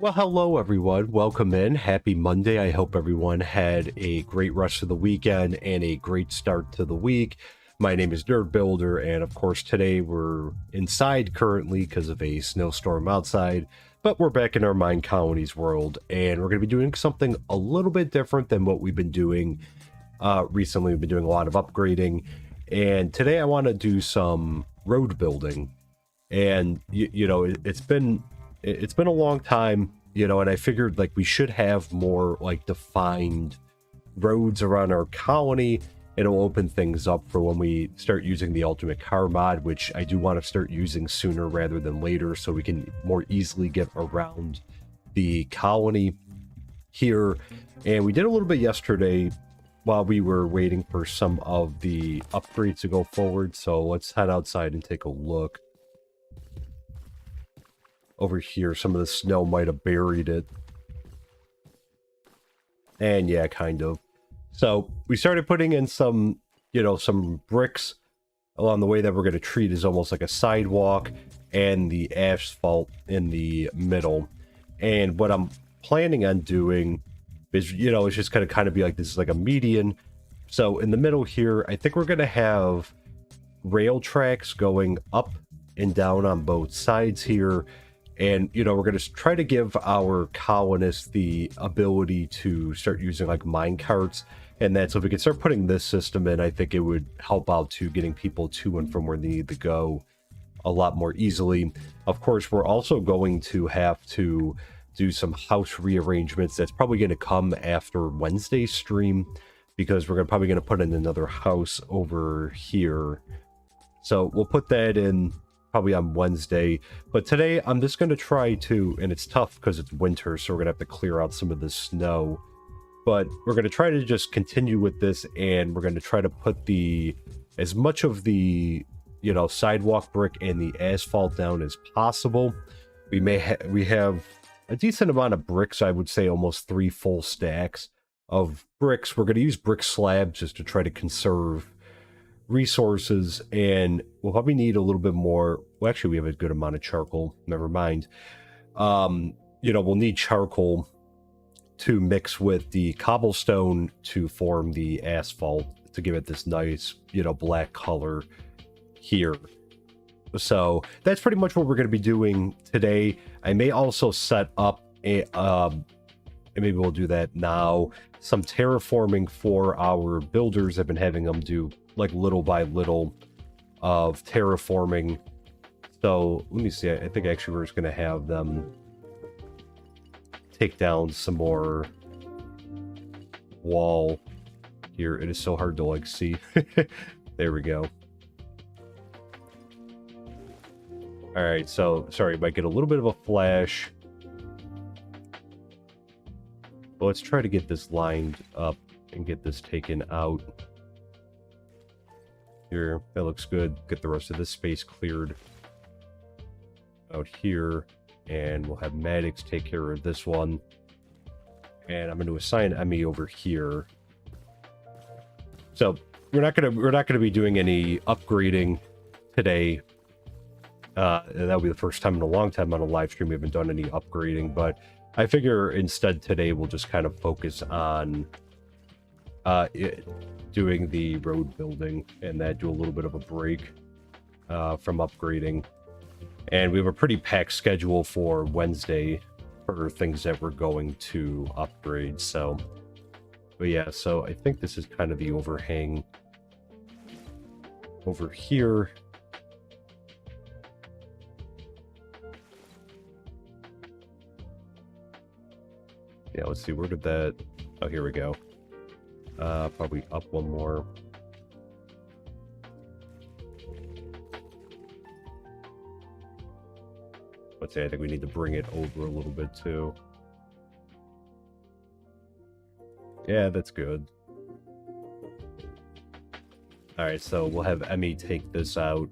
Well, hello everyone. Welcome in. Happy Monday. I hope everyone had a great rest of the weekend and a great start to the week. My name is Nerd Builder, and of course today we're inside currently because of a snowstorm outside, but we're back in our MineColonies world, and we're going to be doing something a little bit different than what we've been doing recently. We've been doing a lot of upgrading, and today I want to do some road building. And it's been a long time, and I figured like we should have more like defined roads around our colony. It'll open things up for when we start using the ultimate car mod, which I do want to start using sooner rather than later, so we can more easily get around the colony here. And we did a little bit yesterday while we were waiting for some of the upgrades to go forward. So let's head outside and take a look. Over here, some of the snow might have buried it. And yeah, kind of. So we started putting in some, some bricks along the way that we're going to treat as almost like a sidewalk, and the asphalt in the middle. And what I'm planning on doing is, it's just going to kind of be like this is like a median. So in the middle here, I think we're going to have rail tracks going up and down on both sides here. And, we're going to try to give our colonists the ability to start using like mine carts. And that, so if we could start putting this system in, I think it would help out to getting people to and from where they need to go a lot more easily. Of course, we're also going to have to do some house rearrangements. That's probably going to come after Wednesday's stream, because we're probably going to put in another house over here. So we'll put that in probably on Wednesday, but today I'm just going to try to, and it's tough because it's winter, so we're going to have to clear out some of the snow, but we're going to try to just continue with this, and we're going to try to put as much of the, sidewalk brick and the asphalt down as possible. We have a decent amount of bricks. I would say almost 3 full stacks of bricks. We're going to use brick slabs just to try to conserve resources, and we'll probably need a little bit more. Well, actually, we have a good amount of charcoal. Never mind. We'll need charcoal to mix with the cobblestone to form the asphalt to give it this nice, black color here. So that's pretty much what we're going to be doing today. I may also set up and maybe we'll do that now, some terraforming for our builders. I've been having them do like little by little of terraforming. So let me see, I think actually we're just going to have them take down some more wall here. It is so hard to like see. There we go. All right, so sorry, might get a little bit of a flash. But let's try to get this lined up and get this taken out. Here, that looks good. Get the rest of this space cleared out here, and we'll have Maddox take care of this one. And I'm going to assign Emmy over here. So we're not gonna be doing any upgrading today. That'll be the first time in a long time on a live stream we haven't done any upgrading, but I figure instead today we'll just kind of focus on doing the road building, and that do a little bit of a break from upgrading. And we have a pretty packed schedule for Wednesday for things that we're going to upgrade. So, but yeah, so I think this is kind of the overhang over here. Yeah, let's see, where did that... Oh, here we go. Probably up one more. Let's say I think we need to bring it over a little bit too. Yeah, that's good. Alright, so we'll have Emmy take this out.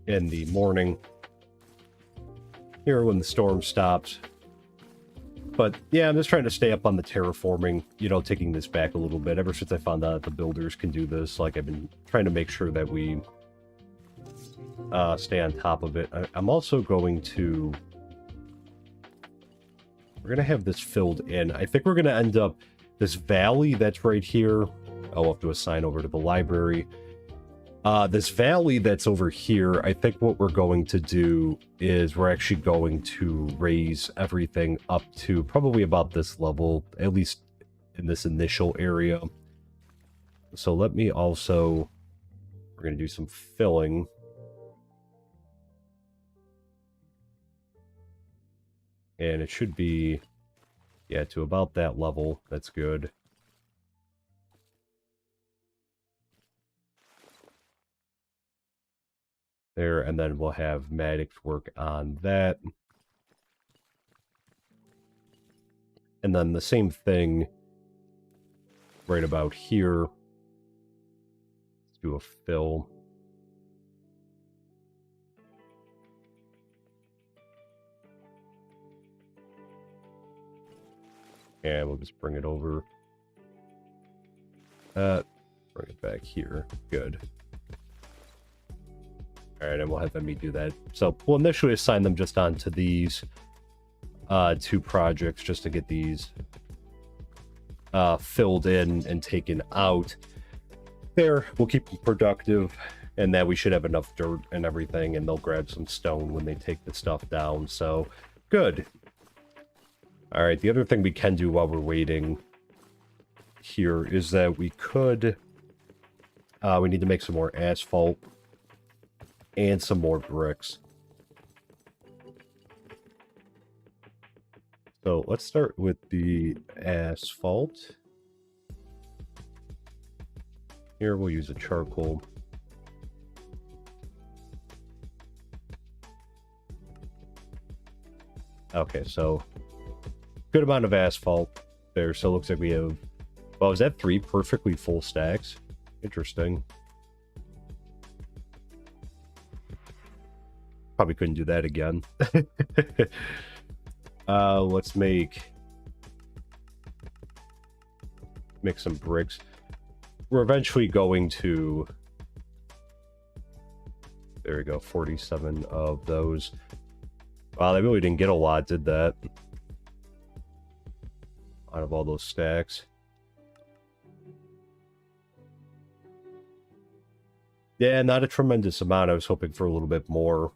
In the morning. Here when the storm stops. But yeah, I'm just trying to stay up on the terraforming, taking this back a little bit. Ever since I found out that the builders can do this, like I've been trying to make sure that we stay on top of it. I'm also going to... We're going to have this filled in. I think we're going to end up... This valley that's right here... I'll have to assign over to the library. This valley that's over here, I think what we're going to do is we're actually going to raise everything up to probably about this level, at least in this initial area. So let me also... We're going to do some filling. And it should be, yeah, to about that level. That's good. There, and then we'll have Maddox work on that. And then the same thing right about here. Let's do a fill. And we'll just bring it over. Bring it back here. Good. Alright, and we'll have me do that. So we'll initially assign them just onto these two projects just to get these filled in and taken out. There, we'll keep them productive, and that we should have enough dirt and everything, and they'll grab some stone when they take the stuff down. So, good. Alright, the other thing we can do while we're waiting here is that we could... we need to make some more asphalt and some more bricks. So let's start with the asphalt. Here we'll use a charcoal. Okay, so good amount of asphalt there. So it looks like we have, well, is that 3 perfectly full stacks? Interesting. Probably couldn't do that again. Let's make some bricks. We're eventually going to... There we go, 47 of those. Wow, they really didn't get a lot, did that? Out of all those stacks. Yeah, not a tremendous amount. I was hoping for a little bit more.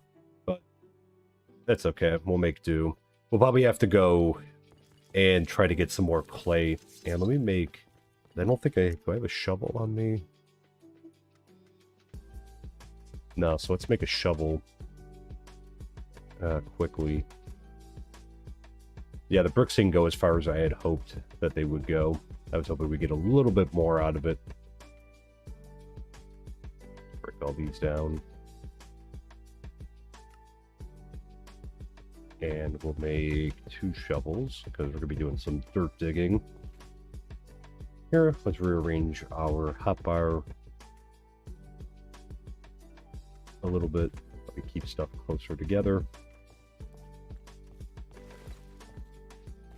That's okay. We'll make do. We'll probably have to go and try to get some more clay. And let me make... I don't think do I have a shovel on me? No, so let's make a shovel. Quickly. Yeah, the bricks didn't go as far as I had hoped that they would go. I was hoping we'd get a little bit more out of it. Break all these down. And we'll make 2 shovels, because we're going to be doing some dirt digging. Here, let's rearrange our hotbar a little bit. Let me keep stuff closer together.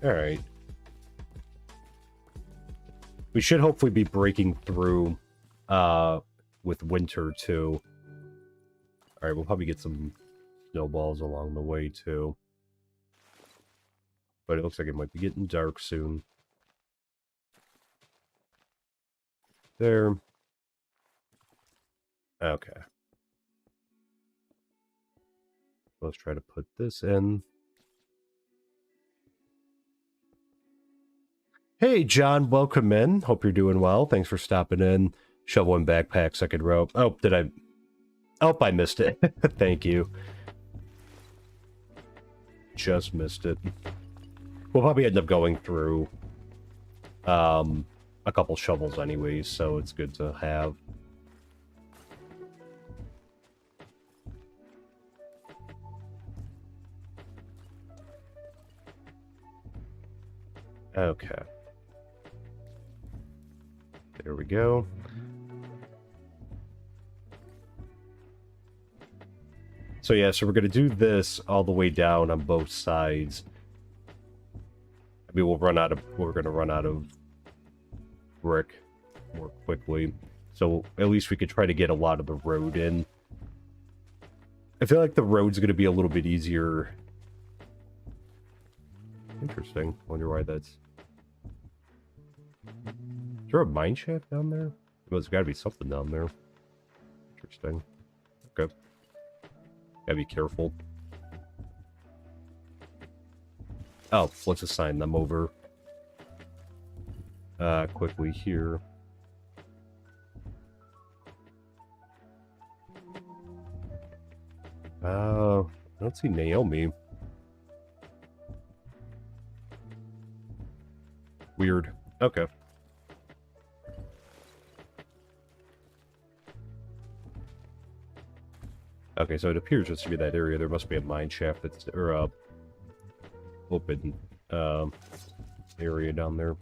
Alright. We should hopefully be breaking through with winter, too. Alright, we'll probably get some snowballs along the way, too. But it looks like it might be getting dark soon. There. Okay. Let's try to put this in. Hey, John, welcome in. Hope you're doing well. Thanks for stopping in. Shovel and backpack, second row. Oh, did I... Oh, I missed it. Thank you. Just missed it. We'll probably end up going through a couple shovels anyways, so it's good to have. Okay. There we go. So yeah, so we're going to do this all the way down on both sides. I mean, we're going to run out of brick more quickly. So at least we could try to get a lot of the road in. I feel like the road's going to be a little bit easier. Interesting. Wonder why that's... Is there a mine shaft down there? Well, there's got to be something down there. Interesting. Okay. Gotta be careful. Oh, let's assign them over. Quickly here. I don't see Naomi. Weird. Okay. Okay, so it appears just to be that area. There must be a mine shaft that's, or a open area down there.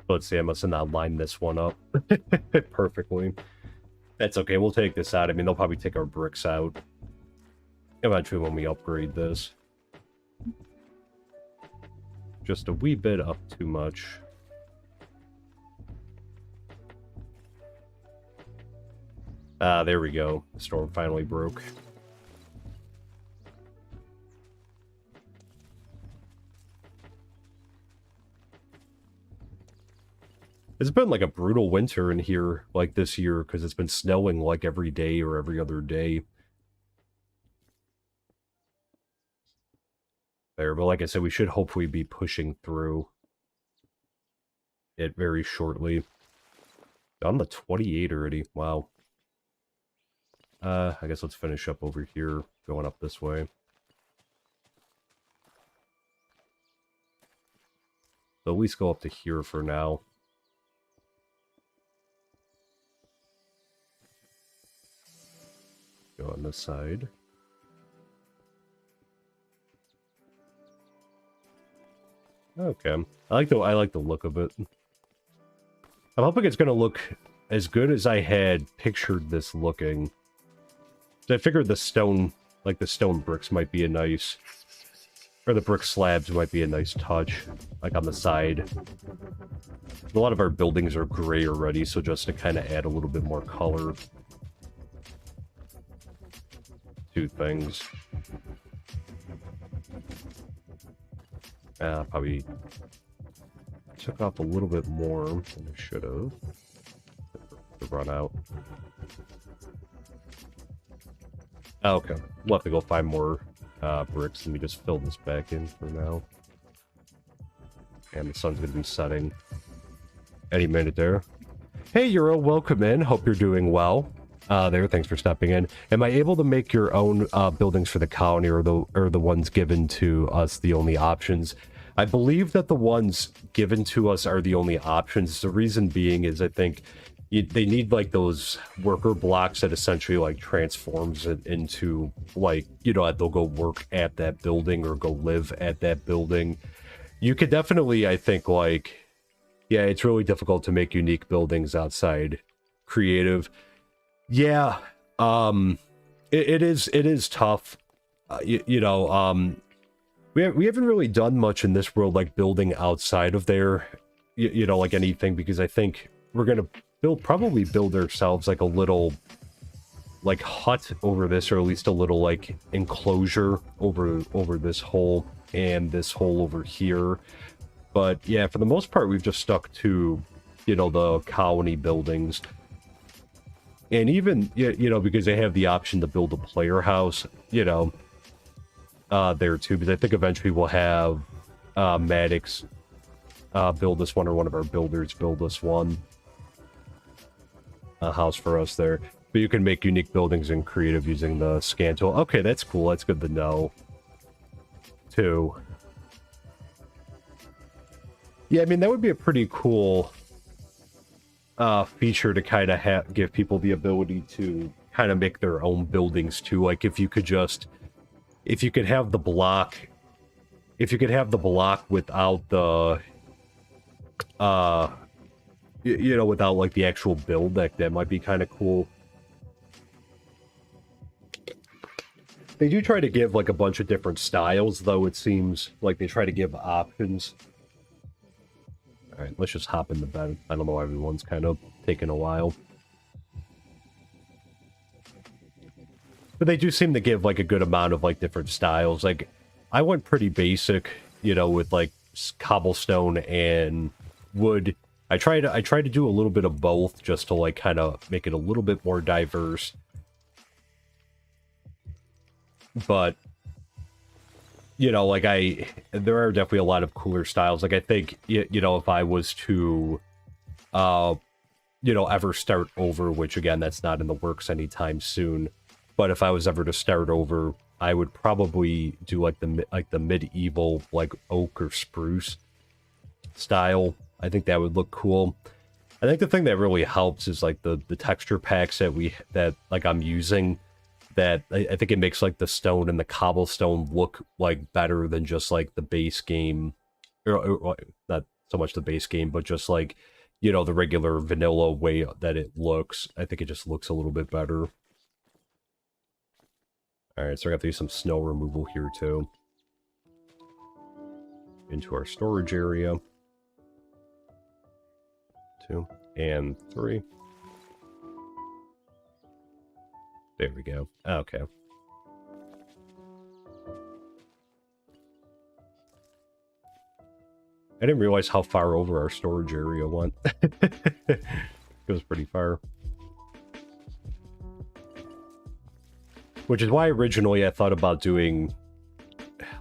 Let's see, I must have not lined this one up perfectly. That's okay, we'll take this out. I mean, they'll probably take our bricks out eventually when we upgrade this. Just a wee bit up too much. Ah, there we go. The storm finally broke. It's been like a brutal winter in here, like this year, because it's been snowing like every day or every other day. There, but like I said, we should hopefully be pushing through it very shortly. I'm the 28 already. Wow. I guess let's finish up over here, going up this way. So at least go up to here for now. Go on this side. Okay. I like the look of it. I'm hoping it's gonna look as good as I had pictured this looking. I figured the stone, like the stone bricks might be a nice, or the brick slabs might be a nice touch, like on the side. A lot of our buildings are gray already, so just to kind of add a little bit more color to things. Probably took off a little bit more than I should have to run out. Okay, we'll have to go find more bricks. Let me just fill this back in for now. And the sun's going to be setting any minute there. Hey Euro, welcome in. Hope you're doing well. There, thanks for stepping in. Am I able to make your own buildings for the colony, or the ones given to us the only options? I believe that the ones given to us are the only options. The reason being is I think they need like those worker blocks that essentially like transforms it into like, you know, they'll go work at that building or go live at that building. You could definitely, I think, like, yeah, it's really difficult to make unique buildings outside creative. Yeah, it is tough. We haven't really done much in this world, like building outside of there, you know, like anything, because I think we're gonna probably build ourselves like a little like hut over this, or at least a little like enclosure over this hole and this hole over here. But yeah, for the most part, we've just stuck to, you know, the colony buildings. And even, you know, because they have the option to build a player house, you know, there too, because I think eventually we'll have Maddox build this one, or one of our builders build this one. A house for us there. But you can make unique buildings in creative using the scan tool. Okay, that's cool. That's good to know, too. Yeah, I mean, that would be a pretty cool feature to kind of give people the ability to kind of make their own buildings too. Like if you could have the block, without the you know, without like the actual build, that might be kind of cool. They do try to give like a bunch of different styles, though. It seems like they try to give options. All right, let's just hop in the bed. I don't know why everyone's kind of taking a while. But they do seem to give like a good amount of like different styles. Like I went pretty basic, you know, with like cobblestone and wood. I tried to do a little bit of both just to like kind of make it a little bit more diverse. But you know, like there are definitely a lot of cooler styles. Like I think, you know, if I was to, you know, ever start over, which again, that's not in the works anytime soon. But if I was ever to start over, I would probably do like the medieval, like oak or spruce style. I think that would look cool. I think the thing that really helps is like the texture packs that like I'm using. That I think it makes like the stone and the cobblestone look like better than just like the base game, or not so much the base game, but just like, you know, the regular vanilla way that it looks. I think it just looks a little bit better. All right, so I have to do some snow removal here too. Into our storage area. 2 and 3. There we go. Okay. I didn't realize how far over our storage area went. It goes pretty far. Which is why originally I thought about doing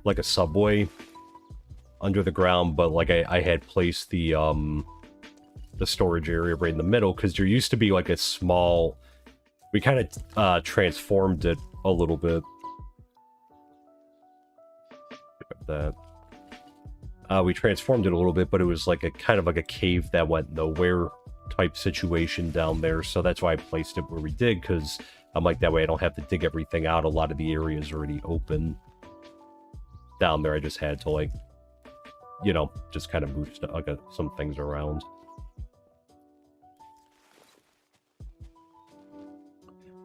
like a subway under the ground, but like I had placed the storage area right in the middle, because there used to be like a small... We kind of transformed it a little bit. That we transformed it a little bit, but it was like a kind of like a cave that went nowhere type situation down there. So that's why I placed it where we did, because I'm like, that way I don't have to dig everything out. A lot of the area is already open down there. I just had to, like, you know, just kind of move some things around.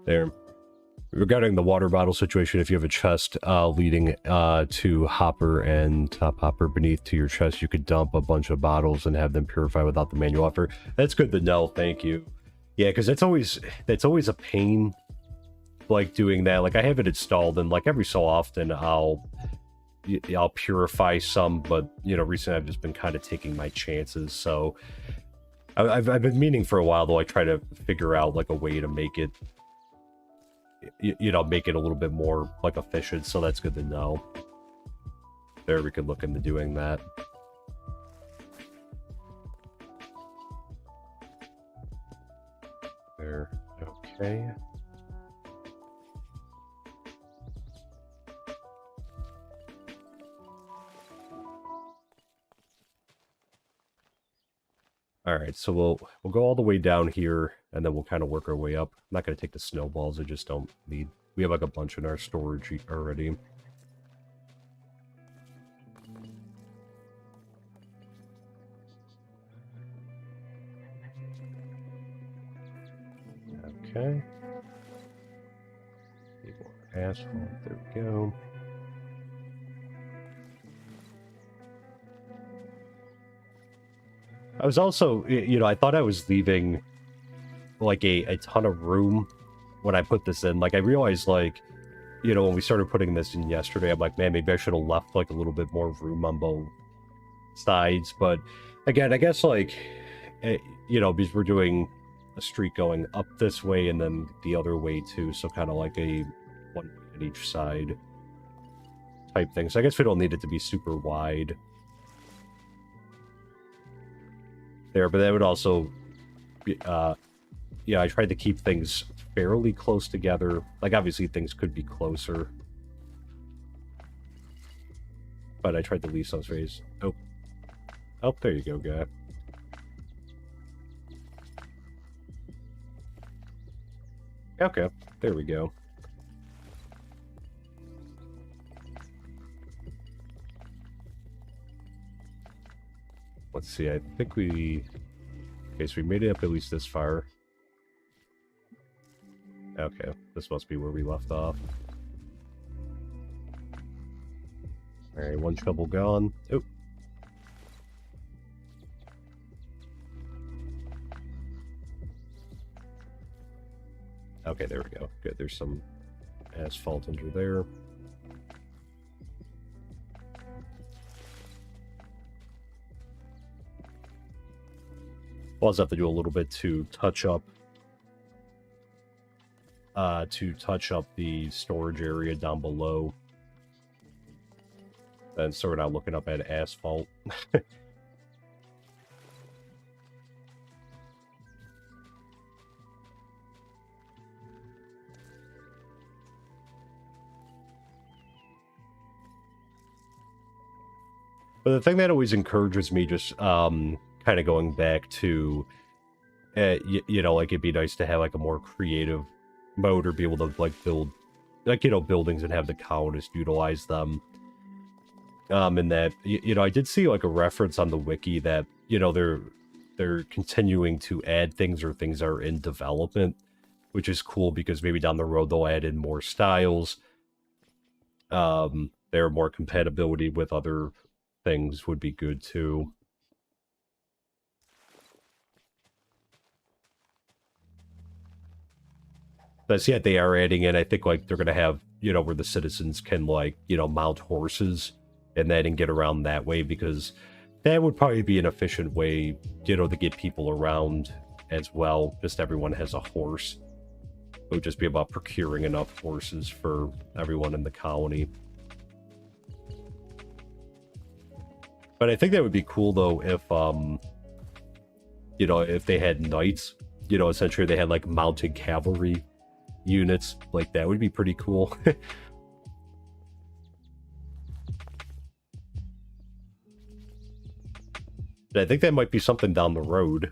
There. Regarding the water bottle situation, if you have a chest leading to hopper and top hopper beneath to your chest, you could dump a bunch of bottles and have them purify without the manual offer. That's good to know. Thank you. Yeah, because that's always a pain, like doing that. Like I have it installed, and like every so often I'll purify some, but you know, recently I've just been kind of taking my chances. So I've been meaning for a while, though. I try to figure out like a way to make it, you know, make it a little bit more like efficient, so that's good to know. There, we could look into doing that. There, okay. All right, so we'll go all the way down here, and then we'll kind of work our way up. I'm not going to take the snowballs, I just don't need... We have like a bunch in our storage already. Okay. Need more asphalt, there we go. I was also, you know, I thought I was leaving like a ton of room when I put this in. Like I realized, like, you know, when we started putting this in yesterday, I'm like, man, maybe I should have left like a little bit more room on both sides. But again, I guess like, you know, because we're doing a street going up this way and then the other way too, so kind of like a one way at each side type thing. So I guess we don't need it to be super wide there, but that would also be, yeah, I tried to keep things fairly close together. Like, obviously things could be closer, but I tried to leave some space. Oh, there you go, guy. Okay, there we go. Let's see, I think we... Okay, so we made it up at least this far. Okay, this must be where we left off. Alright, one shovel gone. Oh. Okay, there we go. Good, there's some asphalt under there. We'll also have to do a little bit to touch up the storage area down below. And so we're not looking up at asphalt. But the thing that always encourages me, just kind of going back to, you know, like it'd be nice to have like a more creative mode, or be able to like build, like, you know, buildings and have the colonists utilize them. And that, you know, I did see like a reference on the wiki that, you know, they're continuing to add things, or things are in development, which is cool because maybe down the road they'll add in more styles. Their more compatibility with other things would be good too. But yeah, they are adding in, I think, like, they're going to have, you know, where the citizens can, like, you know, mount horses and then and get around that way, because that would probably be an efficient way, you know, to get people around as well. Just everyone has a horse. It would just be about procuring enough horses for everyone in the colony. But I think that would be cool, though, if, you know, if they had knights, you know, essentially they had, like, mounted cavalry units. Like, that would be pretty cool. But I think that might be something down the road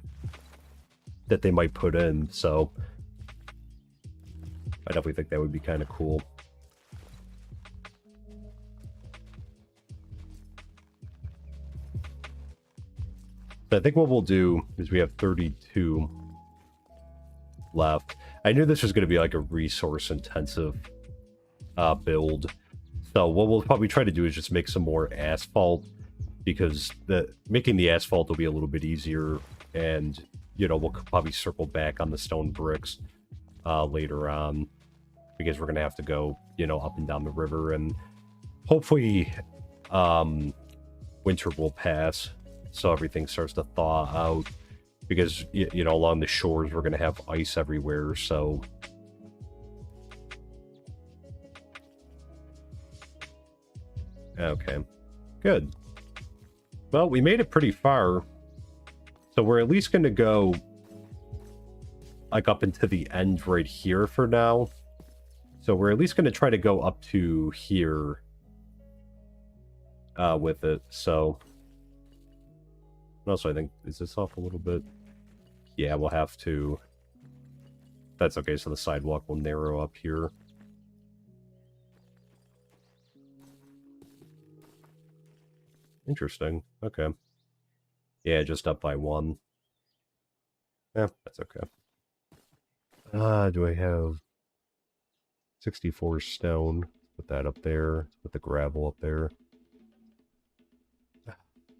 that they might put in, so I definitely think that would be kind of cool. I think what we'll do is, we have 32 left. I knew this was going to be like a resource intensive build, so what we'll probably try to do is just make some more asphalt, because making the asphalt will be a little bit easier, and, you know, we'll probably circle back on the stone bricks later on, because we're going to have to go, you know, up and down the river, and hopefully winter will pass, so everything starts to thaw out, because, you know, along the shores we're going to have ice everywhere, so... Okay, good. Well, we made it pretty far, so we're at least going to go, like, up into the end right here for now. So we're at least going to try to go up to here with it, so... Also, I think, is this off a little bit? Yeah, we'll have to... That's okay, so the sidewalk will narrow up here. Interesting. Okay. Yeah, just up by one. Yeah, that's okay. Do I have 64 stone? Put that up there. Put the gravel up there.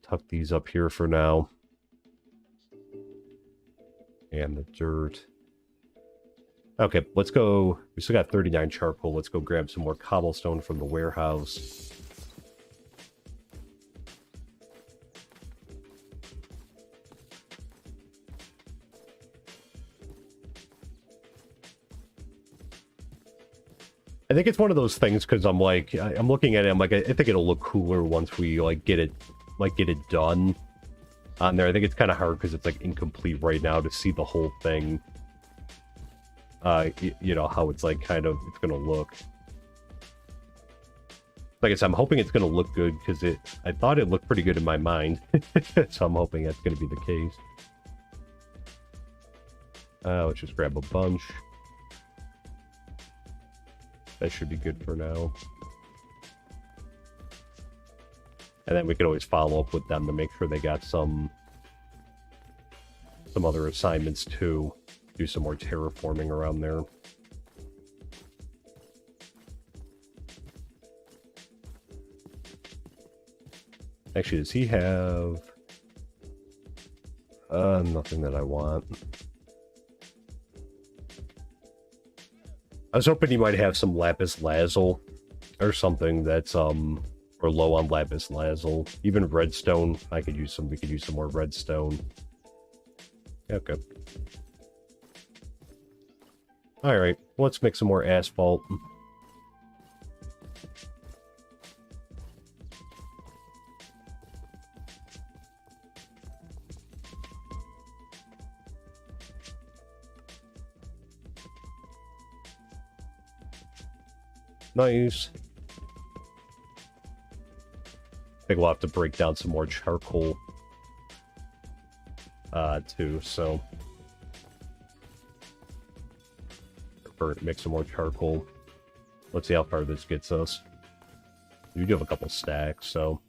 Tuck these up here for now. And the dirt. Okay, let's go. We still got 39 charcoal. Let's go grab some more cobblestone from the warehouse. I think it's one of those things, because I'm like, I'm looking at it, I'm like, I think it'll look cooler once we, like, get it done on there. I think it's kind of hard because it's, like, incomplete right now to see the whole thing. You know, how it's, like, kind of, it's gonna look. Like I said, I'm hoping it's gonna look good, because I thought it looked pretty good in my mind. So I'm hoping that's gonna be the case. Let's just grab a bunch. That should be good for now. And then we could always follow up with them to make sure they got some other assignments too. Do some more terraforming around there. Actually, does he have... nothing that I want. I was hoping he might have some lapis lazuli or something that's or low on lapis lazuli. Even redstone, I could use some. We could use some more redstone. Okay. All right, let's make some more asphalt. Nice. I think we'll have to break down some more charcoal too, so or make some more charcoal. Let's see how far this gets us. We do have a couple stacks, so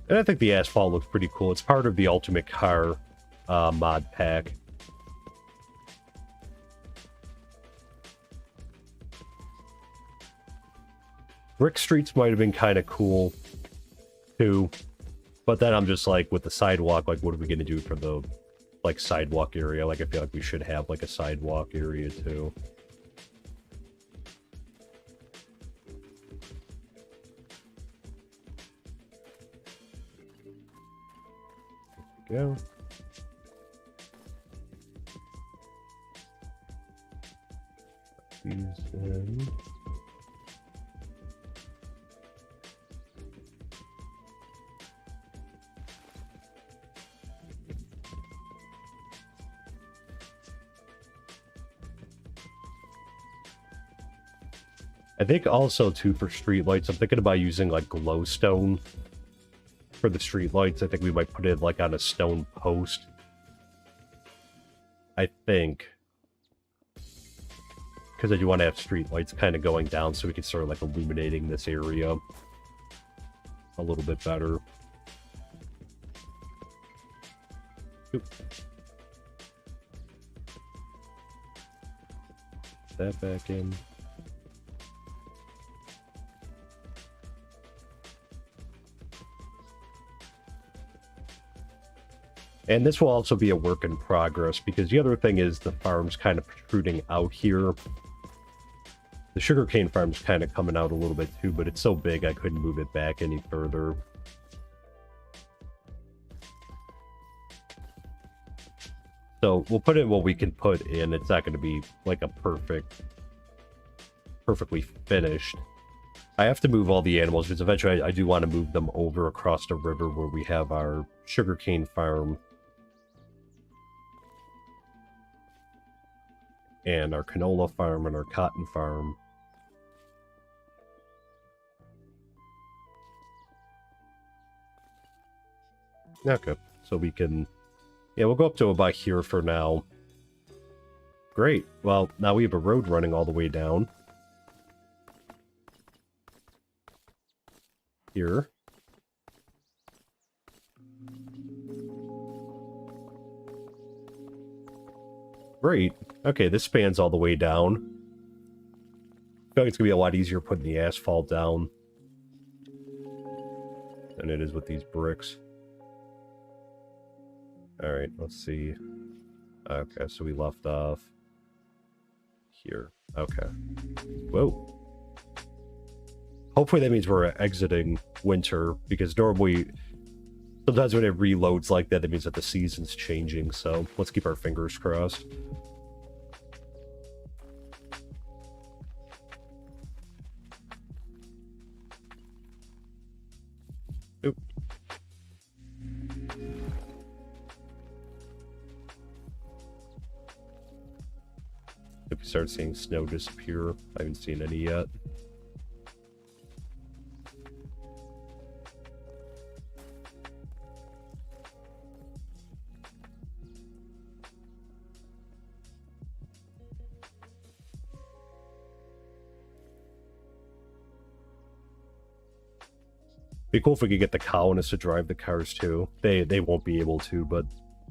and I think the asphalt looks pretty cool. It's part of the Ultimate Car mod pack. Brick streets might have been kind of cool, too. But then I'm just like, with the sidewalk, like, what are we going to do for the, like, sidewalk area? Like, I feel like we should have, like, a sidewalk area, too. There we go. These in. I think also, too, for streetlights, I'm thinking about using, like, glowstone for the streetlights. I think we might put it, like, on a stone post. I think. Because I do want to have streetlights kind of going down so we can start, like, illuminating this area a little bit better. Oop. Put that back in. And this will also be a work in progress, because the other thing is the farm's kind of protruding out here. The sugarcane farm's kind of coming out a little bit too, but it's so big I couldn't move it back any further. So we'll put in what we can put in. It's not going to be like a perfectly finished. I have to move all the animals, because eventually I do want to move them over across the river where we have our sugarcane farm. And our canola farm and our cotton farm. Okay, so we can... Yeah, we'll go up to about here for now. Great. Well, now we have a road running all the way down. Here. Great. Okay, this spans all the way down. I feel like it's going to be a lot easier putting the asphalt down than it is with these bricks. Alright, let's see. Okay, so we left off here. Okay. Whoa. Hopefully that means we're exiting winter, because normally, sometimes when it reloads like that, that means that the season's changing, so let's keep our fingers crossed. Oop. If we start seeing snow disappear, I haven't seen any yet. Be cool if we could get the colonists to drive the cars too. They won't be able to, but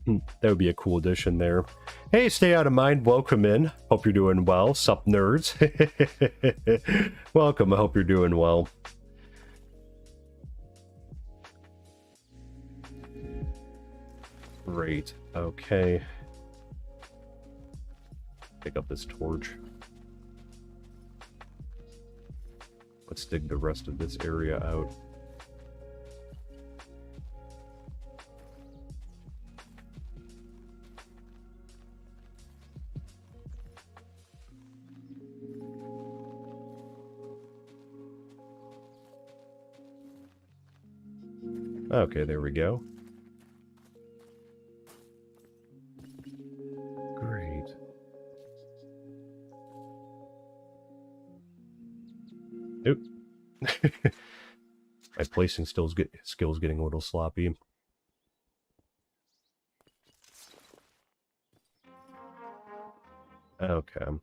That would be a cool addition there. Hey, stay out of mind. Welcome in. Hope you're doing well. Sup, nerds? Welcome. I hope you're doing well. Great. Okay. Pick up this torch. Let's dig the rest of this area out. Okay, there we go. Great. Oop. My placing skills getting a little sloppy. Okay. How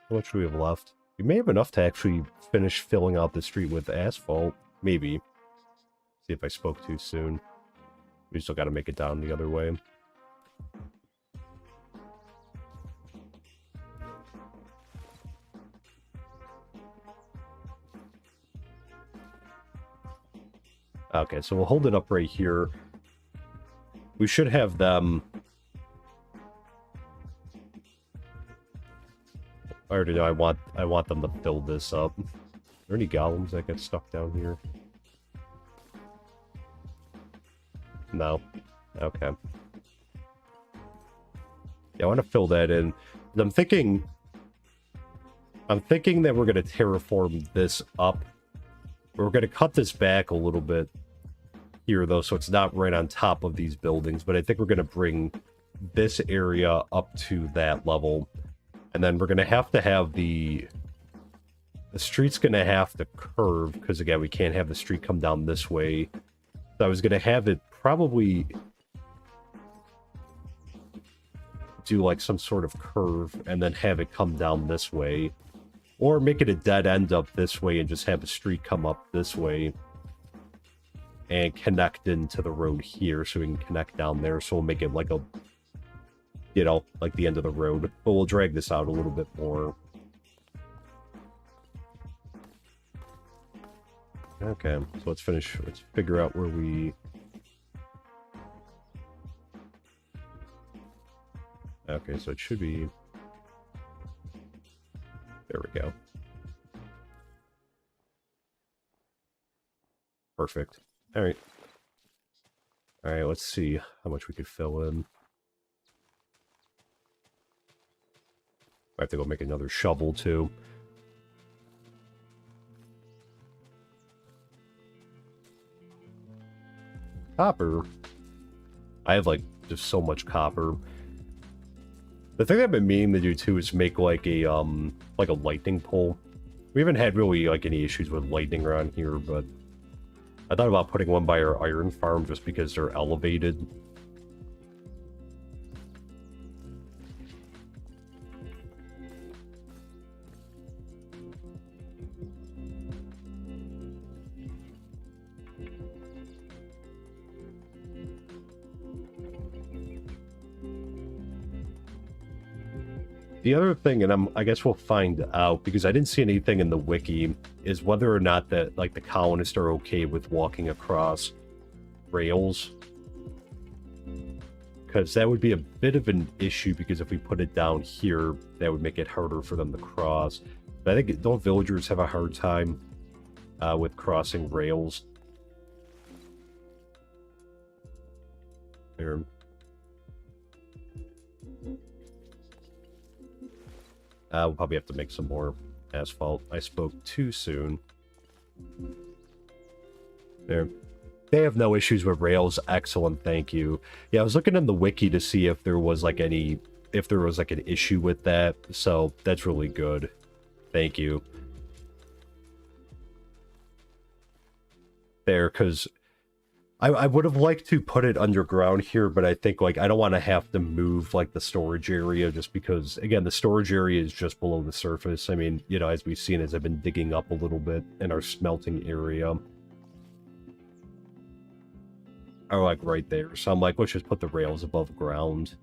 much do we have left? We may have enough to actually finish filling out the street with asphalt. Maybe. See if I spoke too soon. We still got to make it down the other way. Okay, so we'll hold it up right here. We should have them... I already know I want them to fill this up. Are there any golems that get stuck down here? No. Okay. Yeah, I want to fill that in. I'm thinking that we're going to terraform this up. We're going to cut this back a little bit here, though, so it's not right on top of these buildings. But I think we're going to bring this area up to that level. And then we're going to have the street's going to have to curve, because, again, we can't have the street come down this way. So I was going to have it probably do, like, some sort of curve, and then have it come down this way. Or make it a dead end up this way and just have a street come up this way. And connect into the road here, so we can connect down there. So we'll make it like a... you know, like the end of the road. But we'll drag this out a little bit more. Okay, so let's figure out where we... Okay, so it should be... There we go. Perfect. Alright. Alright, let's see how much we could fill in. I have to go make another shovel, too. Copper. I have, like, just so much copper. The thing I've been meaning to do, too, is make, like a lightning pole. We haven't had really, like, any issues with lightning around here, but... I thought about putting one by our iron farm just because they're elevated. The other thing, and I guess we'll find out, because I didn't see anything in the wiki, is whether or not that, like, the colonists are okay with walking across rails. Because that would be a bit of an issue, because if we put it down here, that would make it harder for them to cross. But I think, don't villagers have a hard time with crossing rails? There. We'll probably have to make some more asphalt. I spoke too soon. There. They have no issues with rails. Excellent, thank you. Yeah, I was looking in the wiki to see if there was like an issue with that. So that's really good. Thank you. There, because I would have liked to put it underground here, but I think, like, I don't want to have to move, like, the storage area, just because, again, the storage area is just below the surface. I mean, you know, as we've seen, as I've been digging up a little bit in our smelting area. are like right there. So I'm like, let's just put the rails above ground.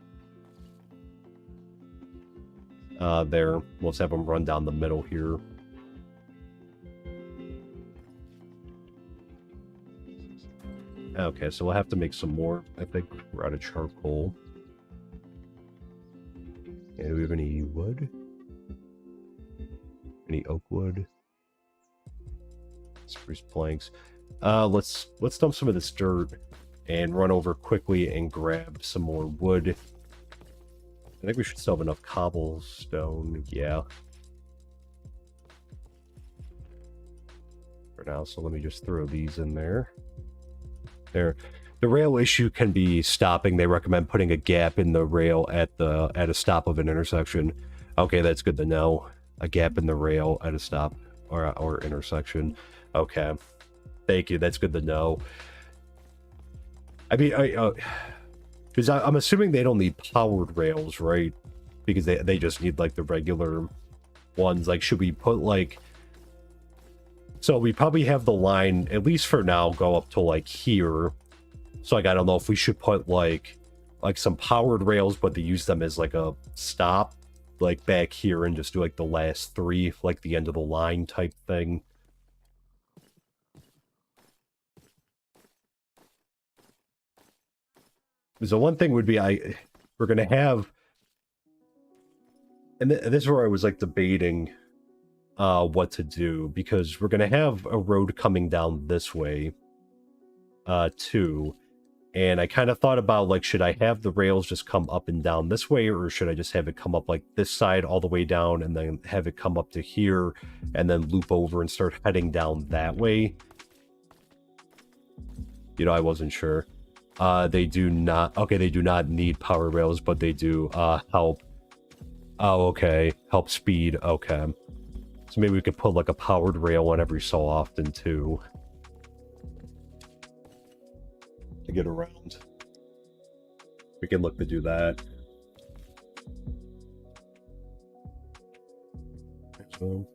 There. Let's have them run down the middle here. Okay, so we'll have to make some more. I think we're out of charcoal. And do we have any wood? Any oak wood? Spruce planks. Let's dump some of this dirt and run over quickly and grab some more wood. I think we should still have enough cobblestone. Yeah. For now, so let me just throw these in there. There. The rail issue can be stopping. They recommend putting a gap in the rail at a stop of an intersection. Okay, that's good to know. A gap in the rail at a stop or intersection. Okay. Thank you. That's good to know. I mean, because I'm assuming they don't need powered rails, right? Because they just need like the regular ones. Like, should we put like... So we probably have the line, at least for now, go up to like here. So like, I don't know if we should put like some powered rails, but they use them as like a stop, like back here, and just do like the last three, like the end of the line type thing. So one thing would be, we're gonna have, and this is where I was like debating what to do, because we're gonna have a road coming down this way too, and I kind of thought about like, should I have the rails just come up and down this way, or should I just have it come up like this side all the way down and then have it come up to here and then loop over and start heading down that way? You know, I wasn't sure. They do not, okay, they do not need power rails, but they do help. Oh, okay, help speed, okay. So maybe we could put like a powered rail on every so often too, to get around. We can look to do that. So.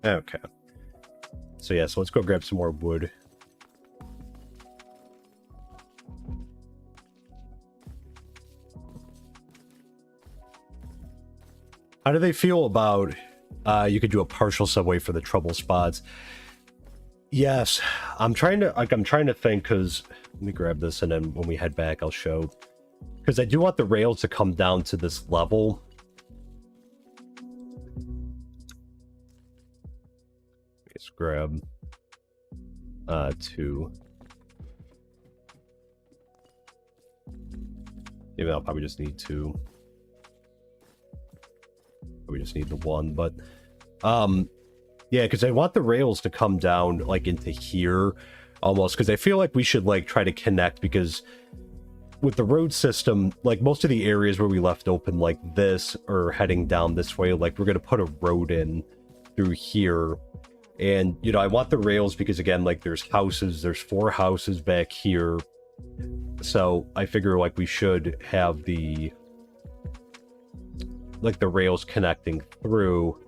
Okay. So yeah, so let's go grab some more wood. How do they feel about you could do a partial subway for the trouble spots? Yes, I'm trying to think, because let me grab this and then when we head back I'll show, because I do want the rails to come down to this level. Let's grab 2. Maybe I'll probably just need 2. We just need the 1, but yeah, because I want the rails to come down like into here almost, because I feel like we should like try to connect, because with the road system, like most of the areas where we left open like this or heading down this way, like we're gonna put a road in through here. And, you know, I want the rails because, again, like, there's 4 houses back here. So I figure, like, we should have the rails connecting through.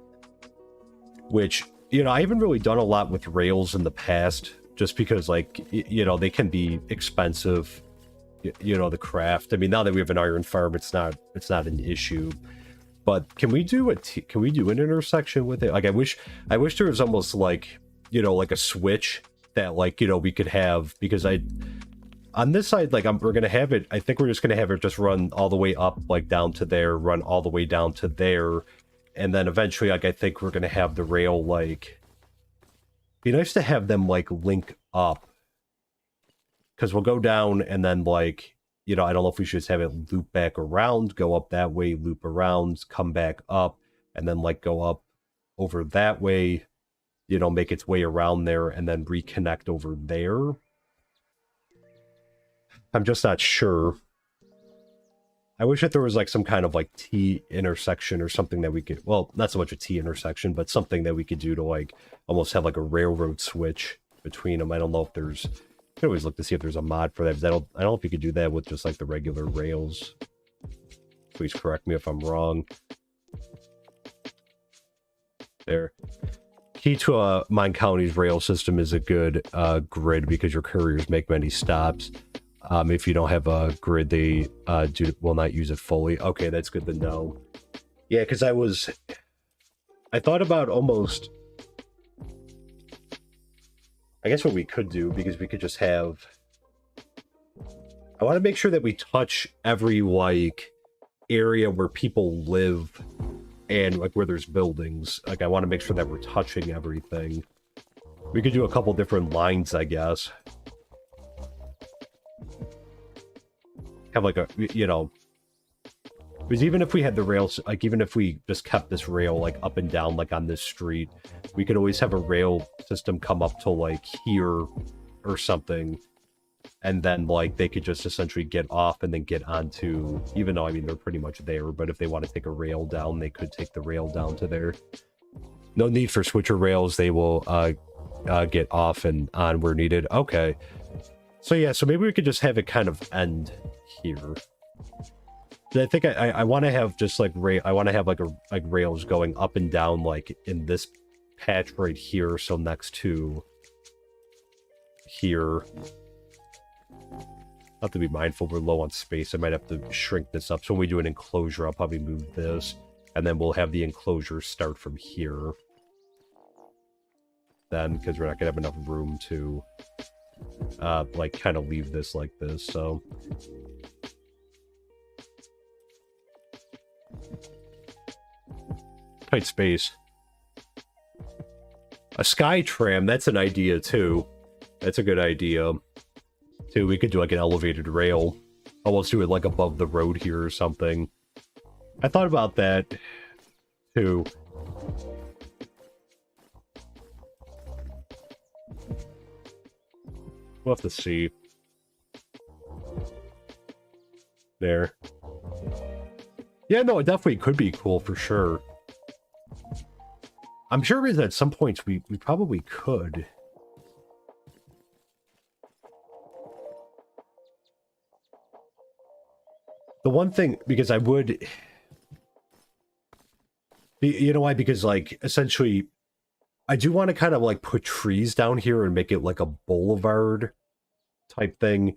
Which, you know, I haven't really done a lot with rails in the past, just because, like, you know, they can be expensive, you know, the craft. I mean, now that we have an iron farm, it's not an issue. But can we do an intersection with it? Like, I wish there was almost like, you know, like a switch that, like, you know, we could have, because on this side, like, we're gonna have it. I think we're just gonna have it just run all the way up, like down to there, run all the way down to there, and then eventually, like, I think we're gonna have the rail, like, be nice to have them like link up, because we'll go down and then, like, you know, I don't know if we should just have it loop back around, go up that way, loop around, come back up, and then, like, go up over that way, you know, make its way around there, and then reconnect over there. I'm just not sure. I wish that there was, like, some kind of, like, T intersection or something that we could... Well, not so much a T intersection, but something that we could do to, like, almost have, like, a railroad switch. between them. I don't know if there's... You can always look to see if there's a mod for that. I don't know if you could do that with just like the regular rails. Please correct me if I'm wrong. There. Key to a MineColonies rail system is a good grid because your couriers make many stops. If you don't have a grid, they will not use it fully. Okay, that's good to know. Yeah, because I thought about almost... I guess what we could do, because we could just have... I want to make sure that we touch every, like, area where people live and, like, where there's buildings. Like, I want to make sure that we're touching everything. We could do a couple different lines, I guess. Have, like, a, you know... Because even if we had the rails, like, even if we just kept this rail, like, up and down, like, on this street, we could always have a rail system come up to, like, here or something, and then, like, they could just essentially get off and then get onto, even though, I mean, they're pretty much there, but if they want to take a rail down, they could take the rail down to there. No need for switcher rails, they will get off and on where needed. Okay. So, yeah, so maybe we could just have it kind of end here. I think I want to have just like I want to have like rails going up and down like in this patch right here, so next to here. Have to be mindful we're low on space. I might have to shrink this up. So when we do an enclosure, I'll probably move this, and then we'll have the enclosure start from here. Then, because we're not gonna have enough room to like kind of leave this like this, so. Tight space. A sky tram, that's an idea too. That's a good idea. Too, we could do like an elevated rail. Almost do it like above the road here or something. I thought about that too. We'll have to see. There. Yeah, no, it definitely could be cool for sure. I'm sure at some points we probably could. The one thing, because I would... You know why? Because, like, essentially, I do want to kind of, like, put trees down here and make it, like, a boulevard type thing.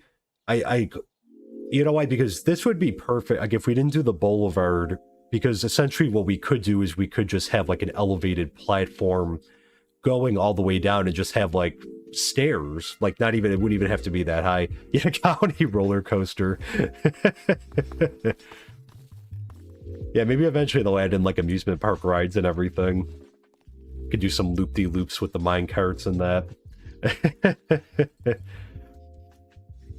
You know why? Because this would be perfect. Like, if we didn't do the boulevard... Because essentially what we could do is we could just have like an elevated platform going all the way down and just have like stairs. Like not even, it wouldn't even have to be that high. Yeah, county roller coaster. Yeah, maybe eventually they'll add in like amusement park rides and everything. Could do some loop-de-loops with the mine carts and that.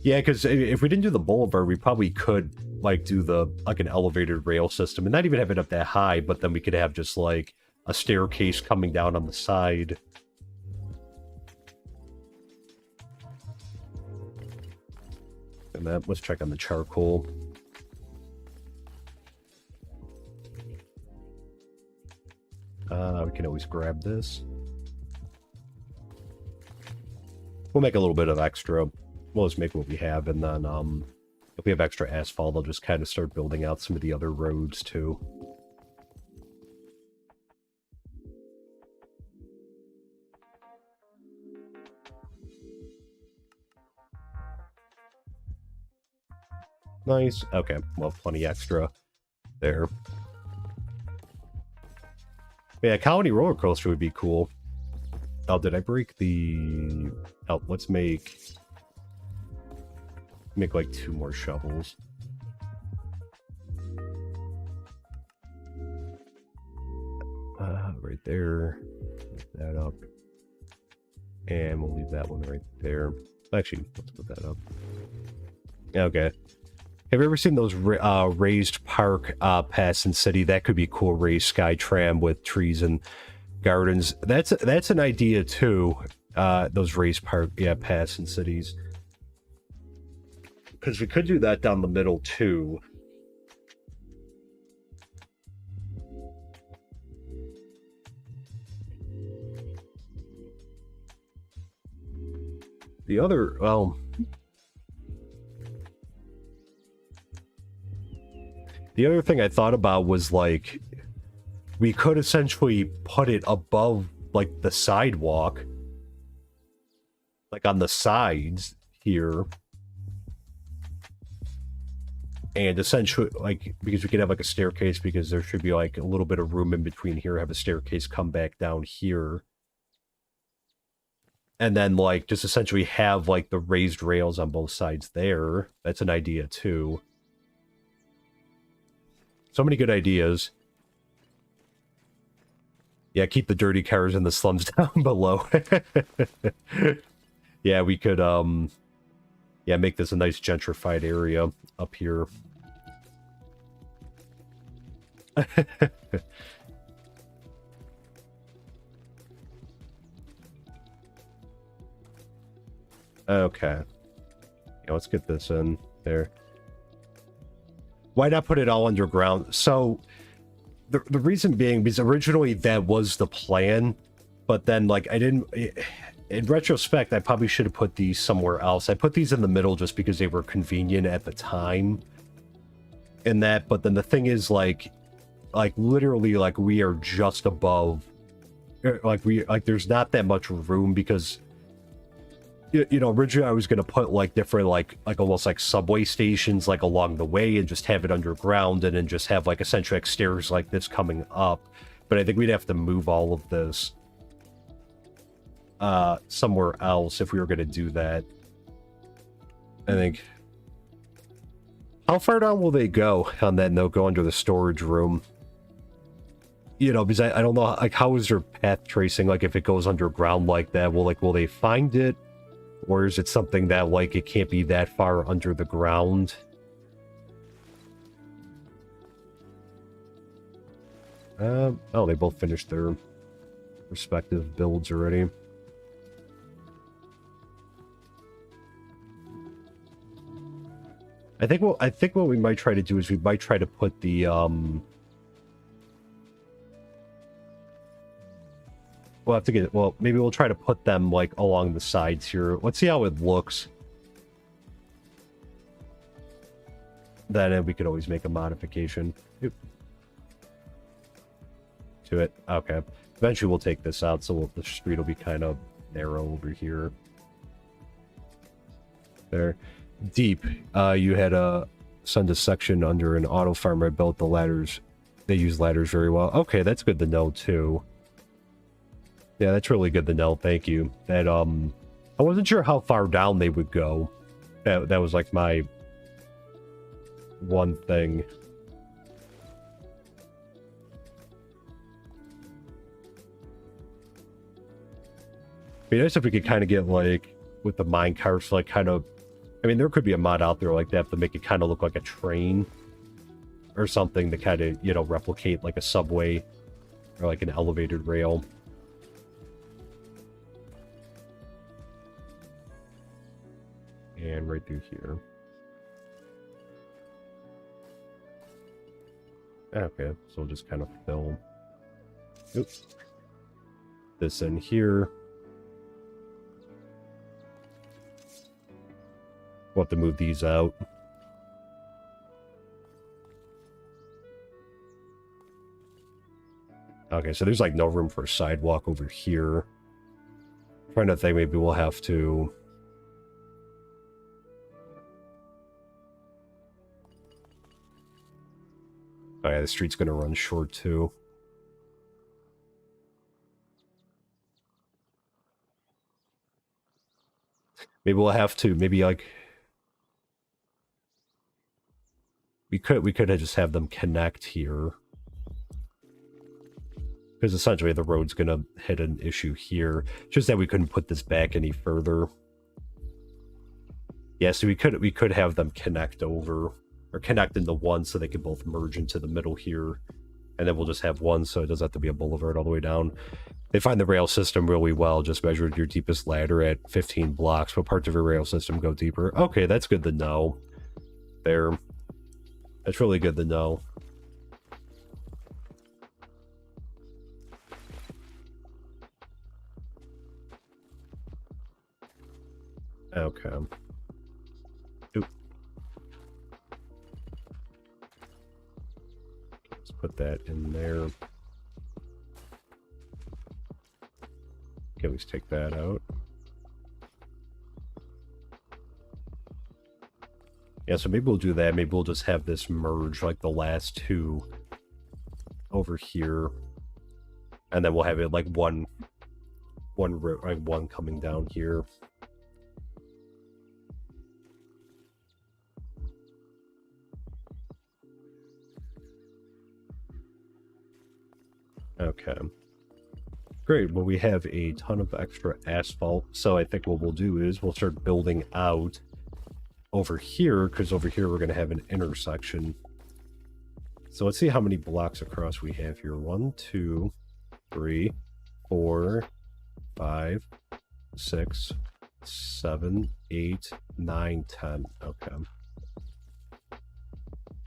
Yeah, because if we didn't do the boulevard, we probably could, like, do the, like, an elevated rail system, and not even have it up that high, but then we could have just, like, a staircase coming down on the side. And then, let's check on the charcoal. We can always grab this. We'll make a little bit of extra. We'll just make what we have, and then if we have extra asphalt, I'll just kind of start building out some of the other roads too. Nice. Okay, well, plenty extra there. Yeah, Colony roller coaster would be cool. Oh, did I break the... Oh, let's make like 2 more shovels. Right there. Put that up. And we'll leave that one right there. Actually, let's put that up. Okay. Have you ever seen those raised park paths in city? That could be cool. Raised sky tram with trees and gardens. That's an idea too. Those raised park paths in cities. Because we could do that down the middle too. The other, well, the other thing I thought about was like, we could essentially put it above like the sidewalk, like on the sides here. And essentially, like, because we could have like a staircase, because there should be like a little bit of room in between here, have a staircase come back down here. And then like just essentially have like the raised rails on both sides there. That's an idea too. So many good ideas. Yeah, keep the dirty cars in the slums down below. Yeah, we could yeah, make this a nice gentrified area up here. Okay. Yeah, let's get this in there. Why not put it all underground? So the reason being, because originally that was the plan, but then like I didn't, in retrospect, I probably should have put these somewhere else. I put these in the middle just because they were convenient at the time in that, but then the thing is like literally like we are just above, like there's not that much room, because you know, originally I was going to put like different like almost like subway stations like along the way and just have it underground, and then just have like essentially like stairs like this coming up. But I think we'd have to move all of this somewhere else if we were going to do that. I think. How far down will they go on that note? Go under the storage room? You know, because I don't know, like, how is their path tracing? Like, if it goes underground like that, will they find it? Or is it something that, like, it can't be that far under the ground? Oh, they both finished their respective builds already. I think what we might try to do is we might try to put the we'll have to get, well, maybe we'll try to put them like along the sides here. Let's see how it looks. Then we could always make a modification to it. Okay. Eventually we'll take this out, so the street will be kind of narrow over here. There. Deep. You had send a section under an auto farm. I built the ladders. They use ladders very well. Okay, that's good to know too. Yeah, that's really good to know. Thank you. That I wasn't sure how far down they would go. That was like my one thing. It'd be nice if we could kind of get like with the mine carts, like kind of. I mean, there could be a mod out there like that to make it kind of look like a train or something to kind of, you know, replicate like a subway or like an elevated rail. And right through here. Okay, so we'll just kind of fill this in here. We'll have to move these out. Okay, so there's like no room for a sidewalk over here. I'm trying to think, maybe we'll have to... Oh yeah, the street's gonna run short too. Maybe we'll have to, maybe like... We could just have them connect here. Because essentially the road's gonna hit an issue here. Just that we couldn't put this back any further. Yeah, so we could have them connect over. Or connect into one so they could both merge into the middle here. And then we'll just have one so it doesn't have to be a boulevard all the way down. They find the rail system really well. Just measured your deepest ladder at 15 blocks. What parts of your rail system go deeper? Okay, that's good to know. There. That's really good to know. Okay. Oop. Let's put that in there. Okay, let's take that out. Yeah, so maybe we'll do that. Maybe we'll just have this merge like the last two over here. And then we'll have it like one coming down here. Okay. Great. Well, we have a ton of extra asphalt. So I think what we'll do is we'll start building out over here, because over here we're going to have an intersection. So let's see how many blocks across we have here. 1, 2, 3, 4, 5, 6, 7, 8, 9, 10. Okay.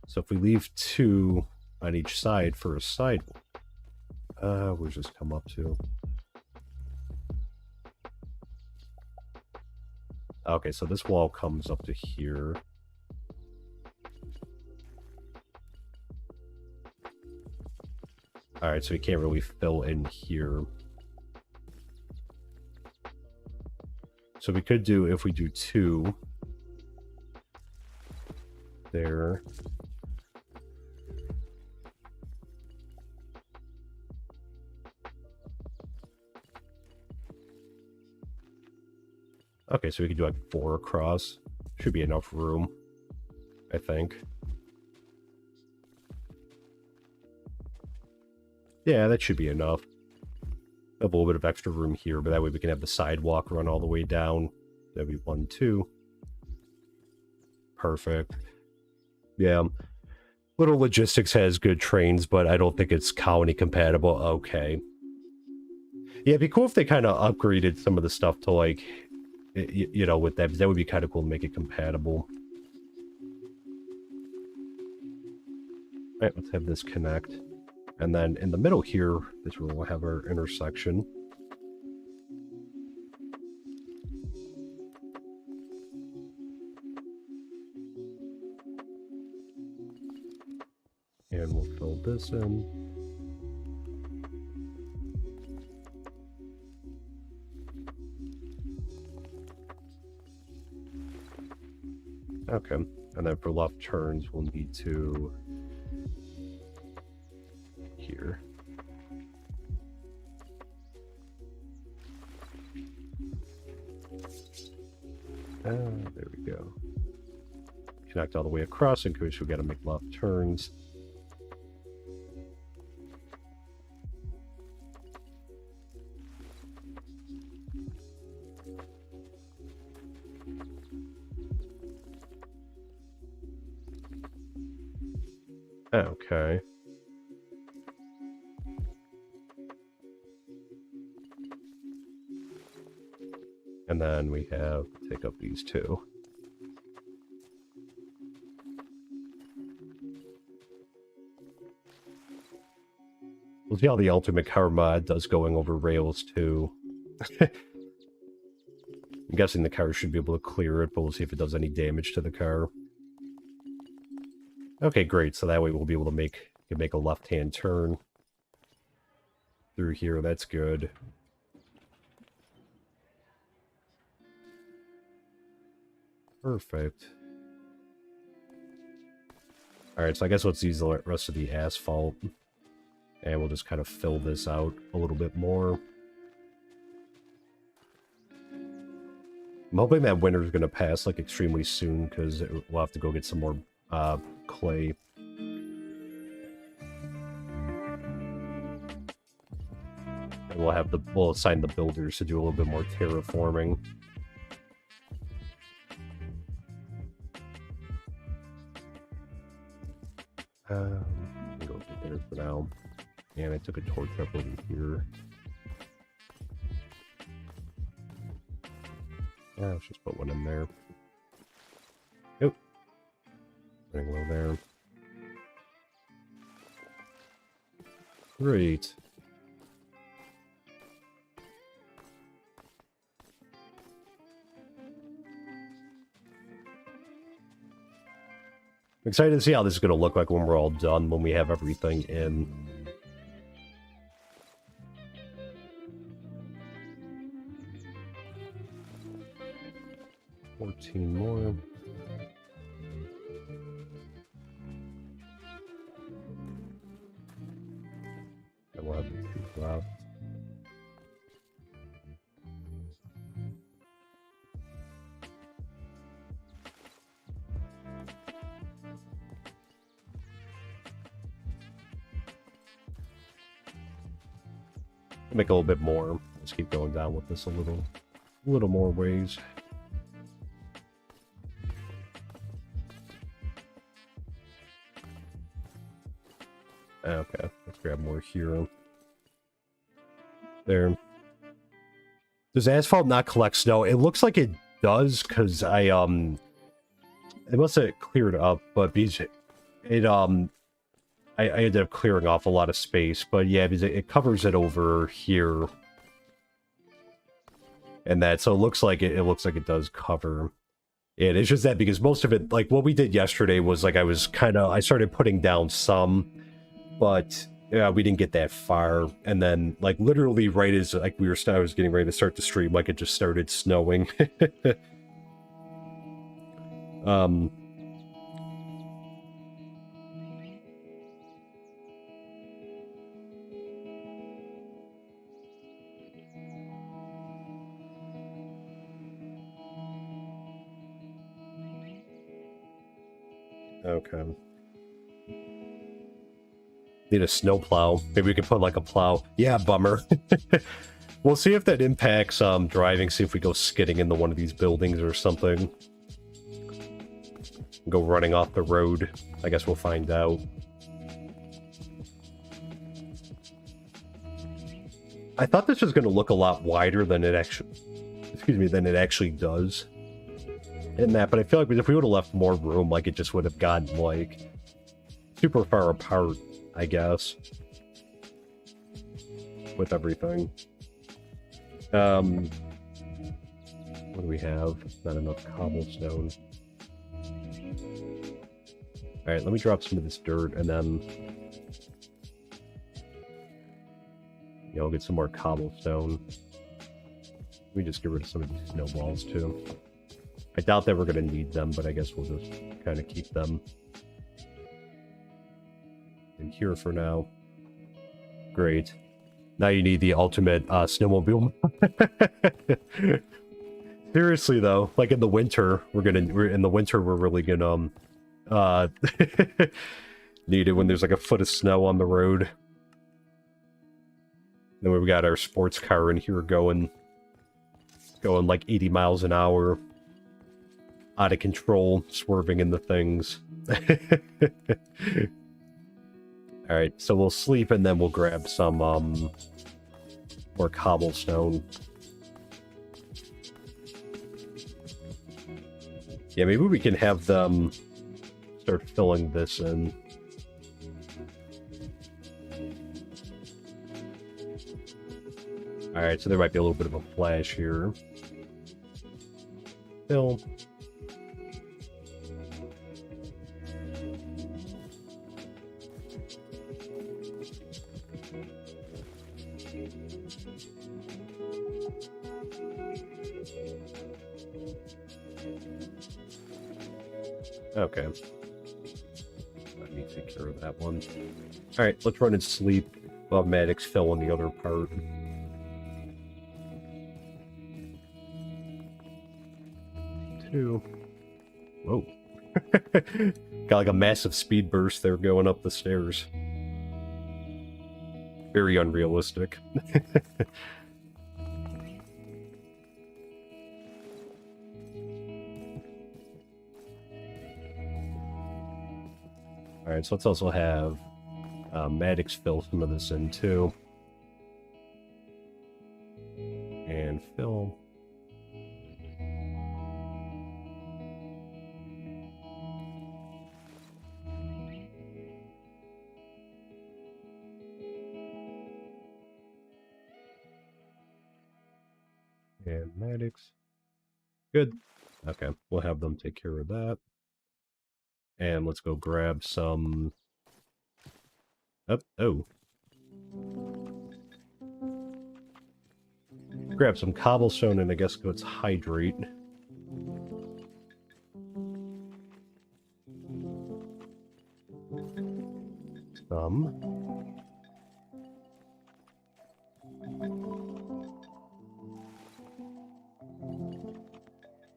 So if we leave 2 on each side for a sidewalk, we'll just come up to. Okay, so this wall comes up to here. Alright, so we can't really fill in here. So we could do, if we do 2 there. Okay, so we could do like 4 across. Should be enough room, I think. Yeah, that should be enough. Have a little bit of extra room here, but that way we can have the sidewalk run all the way down. That'd be 1, 2. Perfect. Yeah. Little Logistics has good trains, but I don't think it's colony compatible. Okay. Yeah, it'd be cool if they kind of upgraded some of the stuff to like, you know, with that. That would be kind of cool to make it compatible. All right, let's have this connect. And then in the middle here, this is where we'll have our intersection. And we'll fill this in. Okay, and then for left turns, we'll need to here. There we go. Connect all the way across in case we got to make left turns. Okay. And then we have to take up these 2. We'll see how the Ultimate Car mod does going over rails too. I'm guessing the car should be able to clear it, but we'll see if it does any damage to the car. Okay, great. So that way we'll be able to make a left-hand turn through here. That's good. Perfect. Alright, so I guess let's use the rest of the asphalt. And we'll just kind of fill this out a little bit more. I'm hoping that winter's going to pass like extremely soon, because we'll have to go get some more clay. And we'll assign the builders to do a little bit more terraforming. I'll go there for now. And I took a torch up over here. Yeah, let's just put one in there. Nope. Putting low there. Great. I'm excited to see how this is going to look like when we're all done, when we have everything in. $14 more. And we'll have the 2 left. Make a little bit more. Let's keep going down with this a little more ways. Okay, let's grab more here. There. Does asphalt not collect snow? It looks like it does, because it must have cleared up, but because I ended up clearing off a lot of space, but yeah, because it covers it over here. And that, so it looks like it does cover it. It's just that because most of it, like what we did yesterday was like I started putting down some, but yeah, we didn't get that far. And then like literally right as like I was getting ready to start the stream, like it just started snowing. Okay. Need a snow plow. Maybe we could put like a plow. Yeah, bummer. We'll see if that impacts driving, see if we go skidding into one of these buildings or something. Go running off the road. I guess we'll find out. I thought this was going to look a lot wider than it actually does. In that, but I feel like if we would have left more room, like it just would have gotten like super far apart, I guess, with everything. What do we have? Not enough cobblestone. Alright, let me drop some of this dirt and then I'll get some more cobblestone. Let me just get rid of some of these snowballs too. I doubt that we're going to need them, but I guess we'll just kind of keep them in here for now. Great. Now you need the ultimate snowmobile. Seriously though, like in the winter, we're really gonna need it when there's like a foot of snow on the road. Then we've got our sports car in here going like 80 miles an hour. Out of control, swerving into things. Alright, so we'll sleep and then we'll grab some more cobblestone. Yeah, maybe we can have them start filling this in. Alright, so there might be a little bit of a flash here. Fill. Okay. Let me take care of that one. Alright, let's run and sleep while Maddox fill in the other part. Two. Whoa. Got like a massive speed burst there going up the stairs. Very unrealistic. Alright, so let's also have Maddox fill some of this in too. And fill. And Maddox. Good. Okay, we'll have them take care of that. And let's go grab some... Oh. Grab some cobblestone and I guess go to hydrate.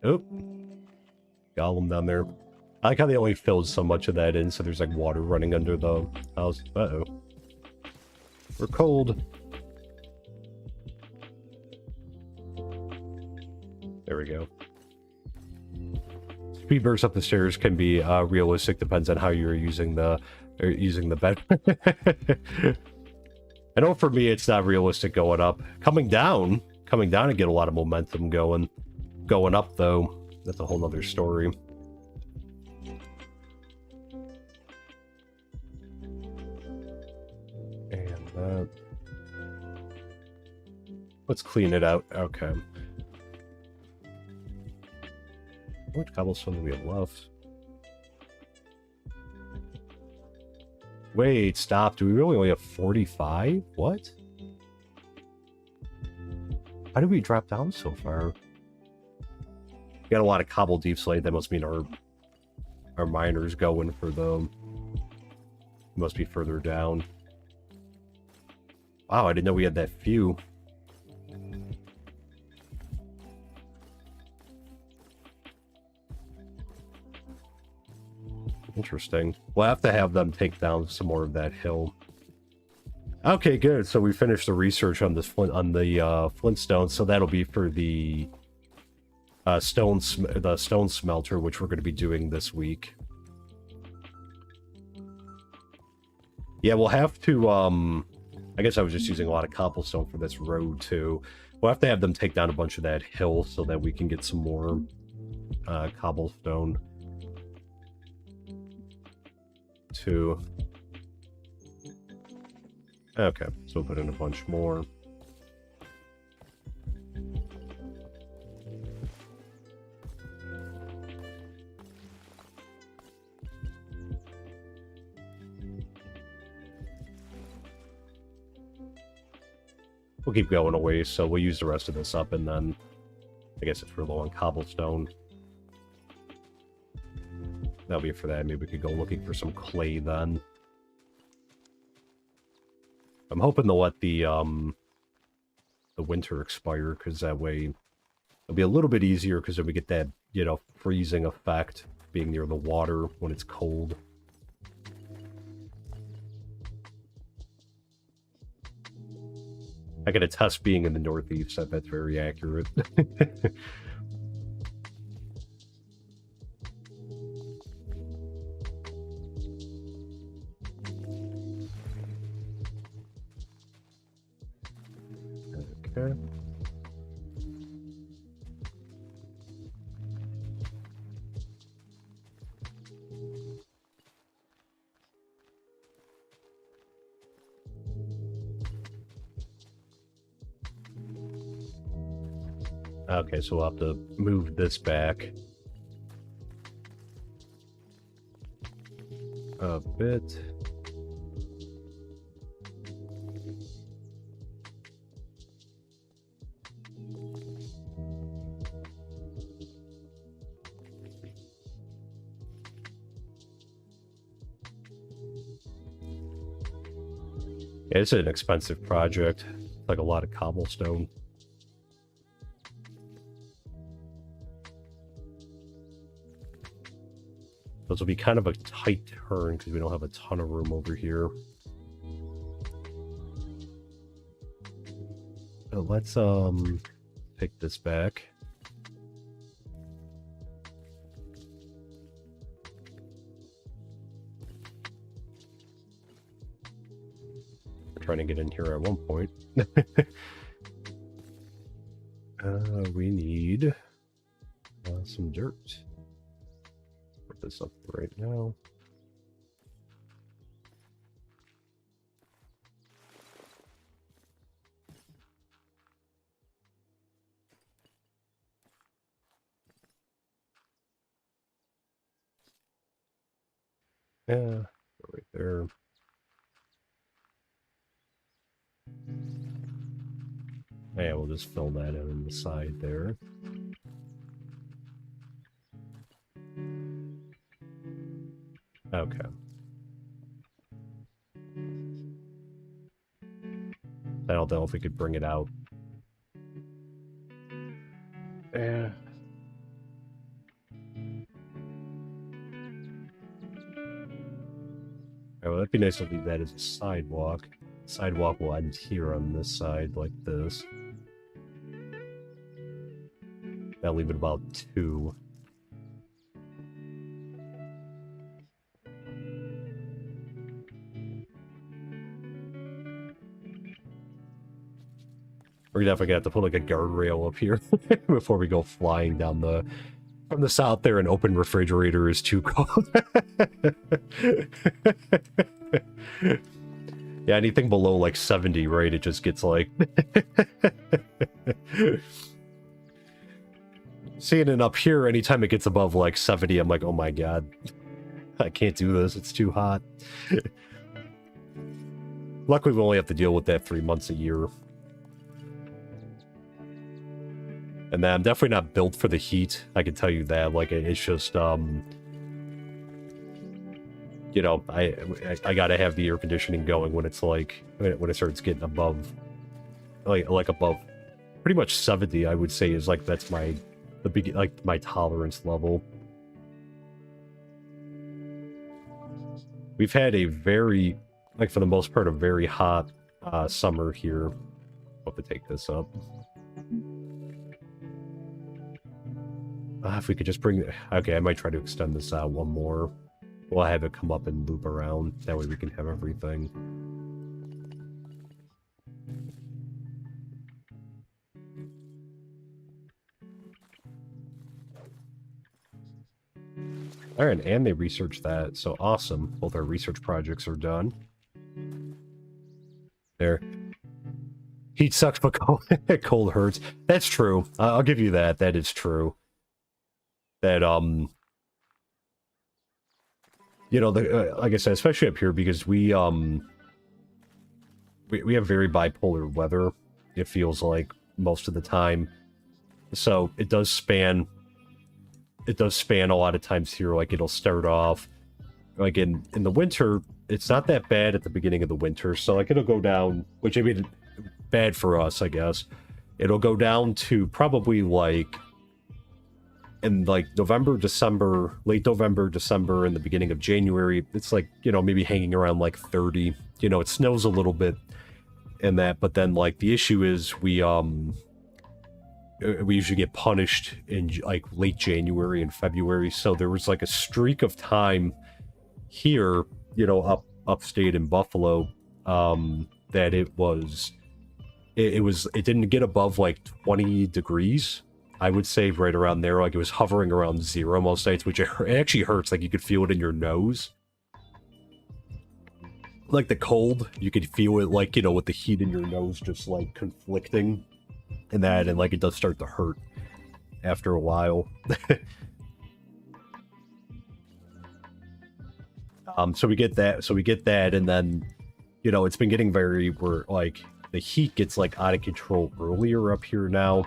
Oh. Golem down there. I like how they only filled so much of that in, so there's like water running under the house. Uh-oh. We're cold. There we go. Speed bursts up the stairs can be realistic, depends on how you're using the bed. I know for me it's not realistic going up. Coming down and get a lot of momentum going. Going up though, that's a whole nother story. And let's clean it out. Okay. How much cobblestone do we have left? Wait, stop. Do we really only have 45? What? How did we drop down so far? We got a lot of cobble deep slate. That must mean our miners going for them. Must be further down. Wow, I didn't know we had that few. Interesting. We'll have to have them take down some more of that hill. Okay, good. So we finished the research on this flintstone. So that'll be for the stone smelter, which we're going to be doing this week. Yeah, we'll have to. I guess I was just using a lot of cobblestone for this road too. We'll have to have them take down a bunch of that hill so that we can get some more cobblestone. Too. Okay, so we'll put in a bunch more. We'll keep going away, so we'll use the rest of this up, and then I guess if we're low on cobblestone, that'll be it for that. Maybe we could go looking for some clay then. I'm hoping to let the winter expire, because that way it'll be a little bit easier, because then we get that, you know, freezing effect being near the water when it's cold. I can attest being in the Northeast that that's very accurate. Okay. Okay, so we'll have to move this back a bit. Yeah, it's an expensive project. It's like a lot of cobblestone. This will be kind of a tight turn because we don't have a ton of room over here. So let's pick this back. We're trying to get in here at one point. We need some dirt. Put this up right now. Yeah, right there. Yeah, we'll just fill that in on the side there. Okay. I don't know if we could bring it out. Yeah. Oh, well, that'd be nice to leave that as a sidewalk. Sidewalk will end here on this side, like this. I'll leave it about 2. We're definitely gonna have to put like a guardrail up here before we go flying down the from the south there. An open refrigerator is too cold. Yeah, anything below like 70, right? It just gets like seeing it up here. Anytime it gets above like 70, I'm like, oh my god, I can't do this. It's too hot. Luckily, we only have to deal with that 3 months a year. And then I'm definitely not built for the heat. I can tell you that. Like, it's just, you know, I gotta have the air conditioning going when it's like, when it starts getting above, like above, pretty much 70, I would say is like, that's my, like my tolerance level. We've had a very, like for the most part, a very hot summer here. I'll have to take this up. If we could just bring... Okay, I might try to extend this out one more. We'll have it come up and loop around. That way we can have everything. Alright, and they researched that, so awesome. Both our research projects are done. There. Heat sucks, but cold hurts. That's true. I'll give you that. That is true. That, you know, like I said, especially up here, because we have very bipolar weather, it feels like, most of the time. So it does span a lot of times here. Like, it'll start off, like, in the winter, it's not that bad at the beginning of the winter, so, like, it'll go down, which, I mean, bad for us, I guess. It'll go down to probably, like, in like November, December, late November, December, and the beginning of January, it's like, you know, maybe hanging around like 30. You know, it snows a little bit and that, but then like the issue is we usually get punished in like late January and February. So there was like a streak of time here, you know, upstate in Buffalo, that it didn't get above like 20 degrees. I would say right around there, like it was hovering around 0 most nights, which it actually hurts. Like you could feel it in your nose. Like the cold, you could feel it, like, you know, with the heat in your nose just like conflicting and that, and like it does start to hurt after a while. So we get that, and then, you know, it's been getting where like the heat gets like out of control earlier up here now.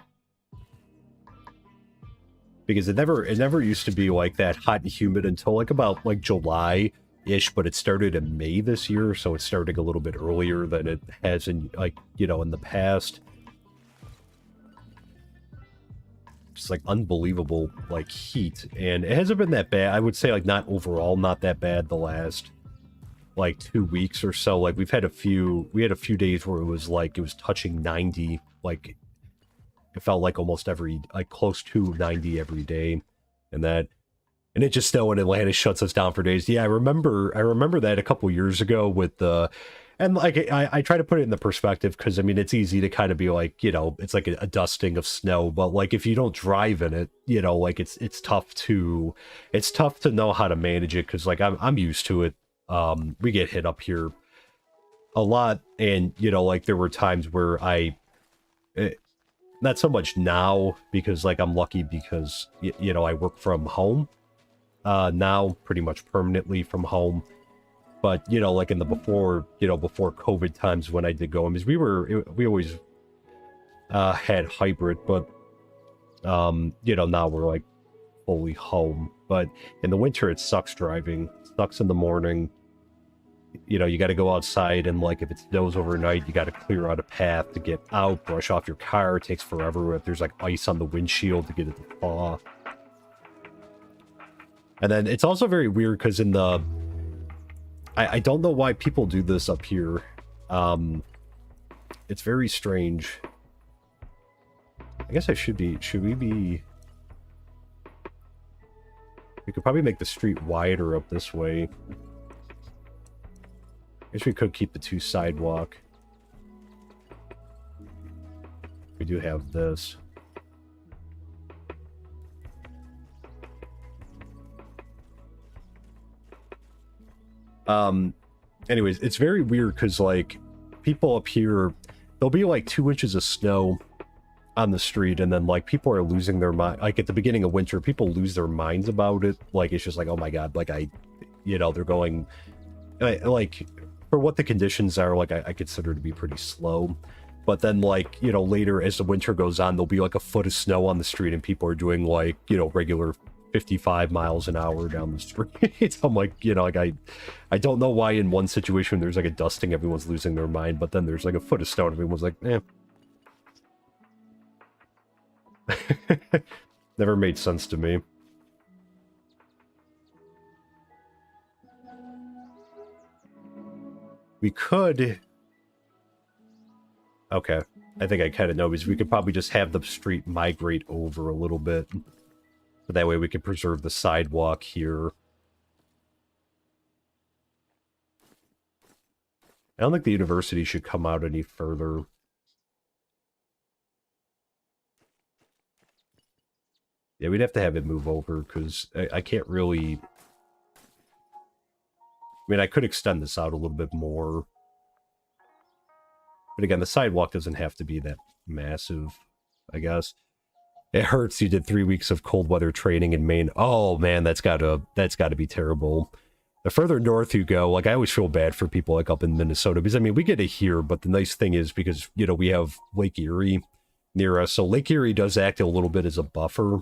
Because it never used to be like that hot and humid until like about like July-ish, but it started in May this year, so it's starting a little bit earlier than it has in, like, you know, in the past. Just like unbelievable like heat, and it hasn't been that bad. I would say like not overall not that bad the last like 2 weeks or so. Like we had a few days where it was touching 90, like it felt like almost like close to 90 every day, and it just snowed and Atlanta shuts us down for days. Yeah, I remember that a couple years ago with the, and like I try to put it in the perspective, because I mean it's easy to kind of be like, you know, it's like a dusting of snow, but like if you don't drive in it, you know, like it's tough to know how to manage it, because like I'm used to it. We get hit up here a lot, and you know, like there were times where not so much now, because like I'm lucky because you know I work from home, now, pretty much permanently from home. But, you know, like in the before COVID times when I did go, because we always had hybrid, but, you know, now we're like fully home. But in the winter, it sucks driving. It sucks in the morning. You know, you got to go outside, and like if it snows overnight, you got to clear out a path to get out, brush off your car. It takes forever if there's like ice on the windshield to get it to thaw. And then it's also very weird because in the... I don't know why people do this up here. It's very strange. I guess should we be... We could probably make the street wider up this way. I guess we could keep the 2 sidewalk. We do have this. Anyways, it's very weird because like people up here, there'll be like 2 inches of snow on the street, and then like people are losing their mind. Like at the beginning of winter, people lose their minds about it. Like it's just like, oh my god, like you know, they're going like for what the conditions are, like I consider to be pretty slow. But then like, you know, later as the winter goes on, there'll be like a foot of snow on the street and people are doing like, you know, regular 55 miles an hour down the street. I'm like, you know, like I don't know why in one situation there's like a dusting, everyone's losing their mind, but then there's like a foot of snow and everyone's like, eh. Never made sense to me. We could... Okay, I think I kind of know, because we could probably just have the street migrate over a little bit. So that way we can preserve the sidewalk here. I don't think the university should come out any further. Yeah, we'd have to have it move over, because I can't really... I mean, I could extend this out a little bit more. But again, the sidewalk doesn't have to be that massive, I guess. It hurts you did 3 weeks of cold weather training in Maine. Oh man, that's gotta be terrible. The further north you go, like I always feel bad for people like up in Minnesota, because I mean, we get it here, but the nice thing is because, you know, we have Lake Erie near us. So Lake Erie does act a little bit as a buffer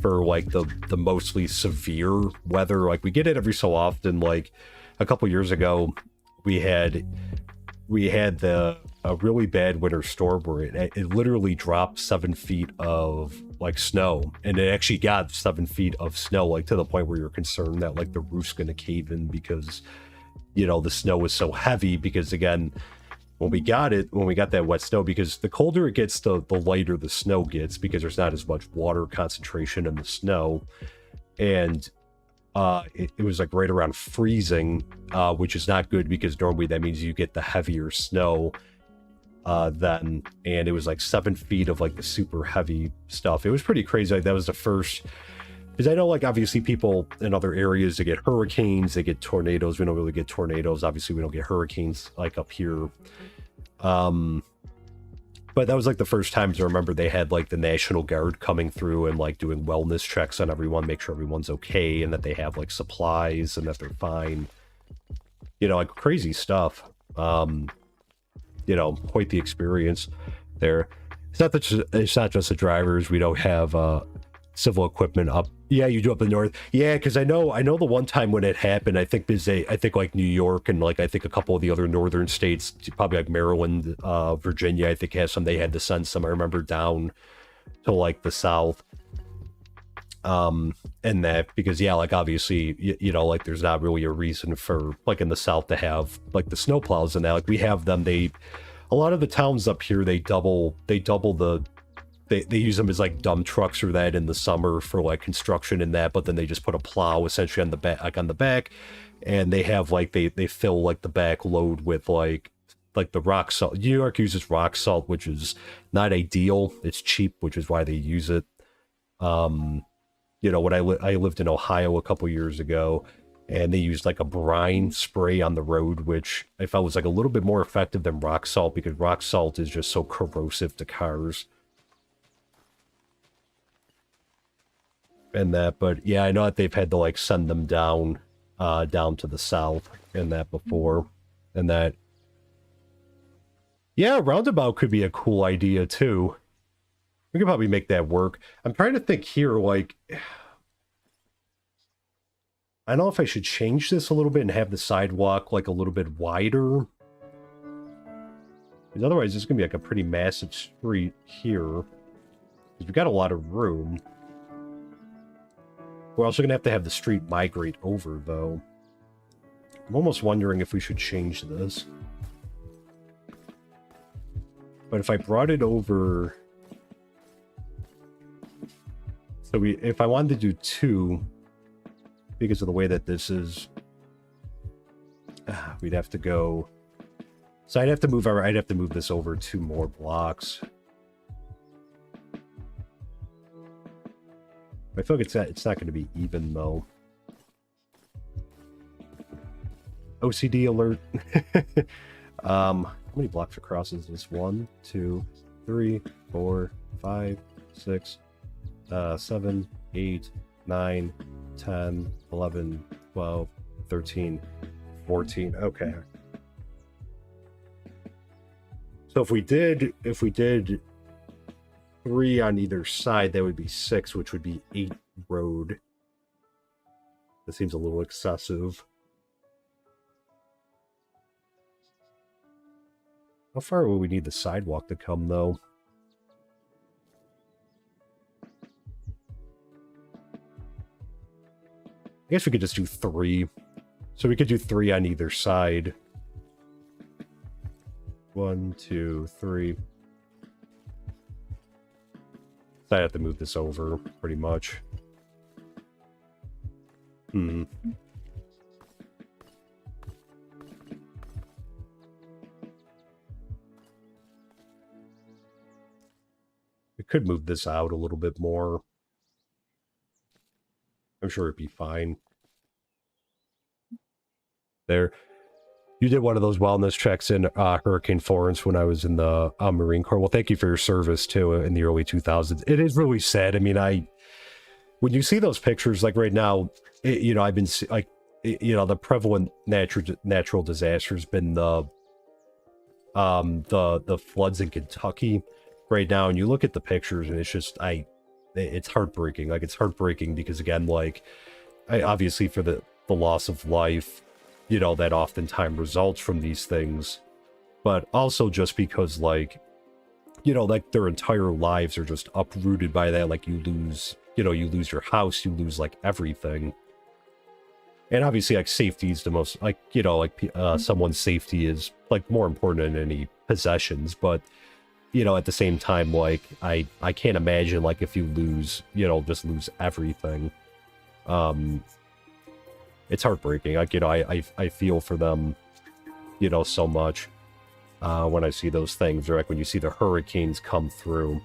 for like the mostly severe weather. Like we get it every so often. Like a couple years ago, we had a really bad winter storm where it literally dropped 7 feet of like snow, and it actually got 7 feet of snow, like to the point where you're concerned that like the roof's gonna cave in because, you know, the snow was so heavy. Because again, when we got that wet snow, because the colder it gets, the lighter the snow gets, because there's not as much water concentration in the snow. And it was like right around freezing, which is not good, because normally that means you get the heavier snow then. And it was like 7 feet of like the super heavy stuff. It was pretty crazy. Like that was the first, because I know like obviously people in other areas, they get hurricanes, they get tornadoes. We don't really get tornadoes. Obviously we don't get hurricanes like up here. But that was like the first times I remember they had like the National Guard coming through and like doing wellness checks on everyone, make sure everyone's okay and that they have like supplies and that they're fine. You know, like crazy stuff. You know, quite the experience there. It's not just the drivers. We don't have civil equipment up. Yeah, you do up in the north. Yeah, because I know the one time when it happened, I think like New York and like I think a couple of the other northern states, probably like Maryland, Virginia, I think has some. They had to send some. I remember down to like the south, and that because yeah, like obviously you know like there's not really a reason for like in the south to have like the snowplows and that. Like we have them. A lot of the towns up here they double the. They use them as like dump trucks or that in the summer for like construction and that, but then they just put a plow essentially on the back, and they have like they fill like the back load with like the rock salt. New York uses rock salt, which is not ideal. It's cheap, which is why they use it. You know, when I lived in Ohio a couple years ago, and they used like a brine spray on the road, which I felt was like a little bit more effective than rock salt, because rock salt is just so corrosive to cars. and that, but yeah, I know that they've had to like send them down down to the south and that before, and that yeah, roundabout could be a cool idea too. We could probably make that work. I'm trying to think here, like I don't know if I should change this a little bit and have the sidewalk like a little bit wider, because otherwise it's gonna be like a pretty massive street here, because we've got a lot of room. We're also going to have the street migrate over, though. I'm almost wondering if we should change this. But if I brought it over... So if I wanted to do 2, because of the way that this is... we'd have to go... So I'd have to move this over 2 more blocks. I feel like it's not going to be even, though. OCD alert. How many blocks across is this? 1, 2, 3, 4, 5, 6, 7, 8, 9, 10, 11, 12, 13, 14. Okay. So if we did 3 on either side, that would be 6, which would be 8 road. That seems a little excessive. How far will we need the sidewalk to come, though? I guess we could just do 3. So we could do 3 on either side. 1, 2, 3. So I have to move this over, pretty much. We could move this out a little bit more. I'm sure it'd be fine. There. You did one of those wellness checks in Hurricane Florence when I was in the Marine Corps. Well, thank you for your service, too, in the early 2000s. It is really sad. I mean, when you see those pictures, like right now, I've been, like, the prevalent natural disaster has been the floods in Kentucky right now, and you look at the pictures, and it's just, it's heartbreaking. Like, it's heartbreaking because, again, like, obviously for the loss of life, that oftentimes results from these things, but also just because, like, like their entire lives are just uprooted by that. Like, you lose your house, you lose, like, everything. And obviously, like, safety is the most, like, someone's safety is, like, more important than any possessions, but, at the same time, like, I can't imagine, like, if you lose, just lose everything. It's heartbreaking. Like, I feel for them, so much when I see those things, or like when you see the hurricanes come through.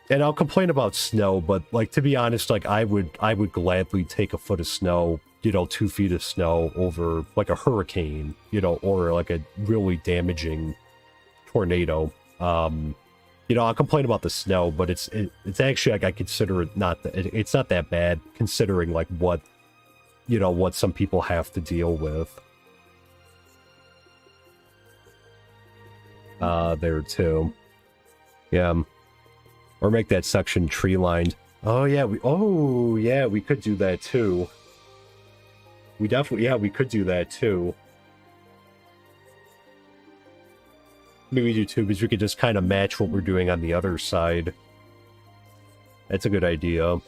And I'll complain about snow, but, like, to be honest, like, I would gladly take a foot of snow, 2 feet of snow over, like, a hurricane, or like a really damaging tornado. I'll complain about the snow, but it's actually, like, I consider it it's not that bad, considering, like, what some people have to deal with. There too. Yeah. Or make that section tree lined. Oh yeah, we could do that too. We could do that too. Maybe do too, because we could just kind of match what we're doing on the other side. That's a good idea.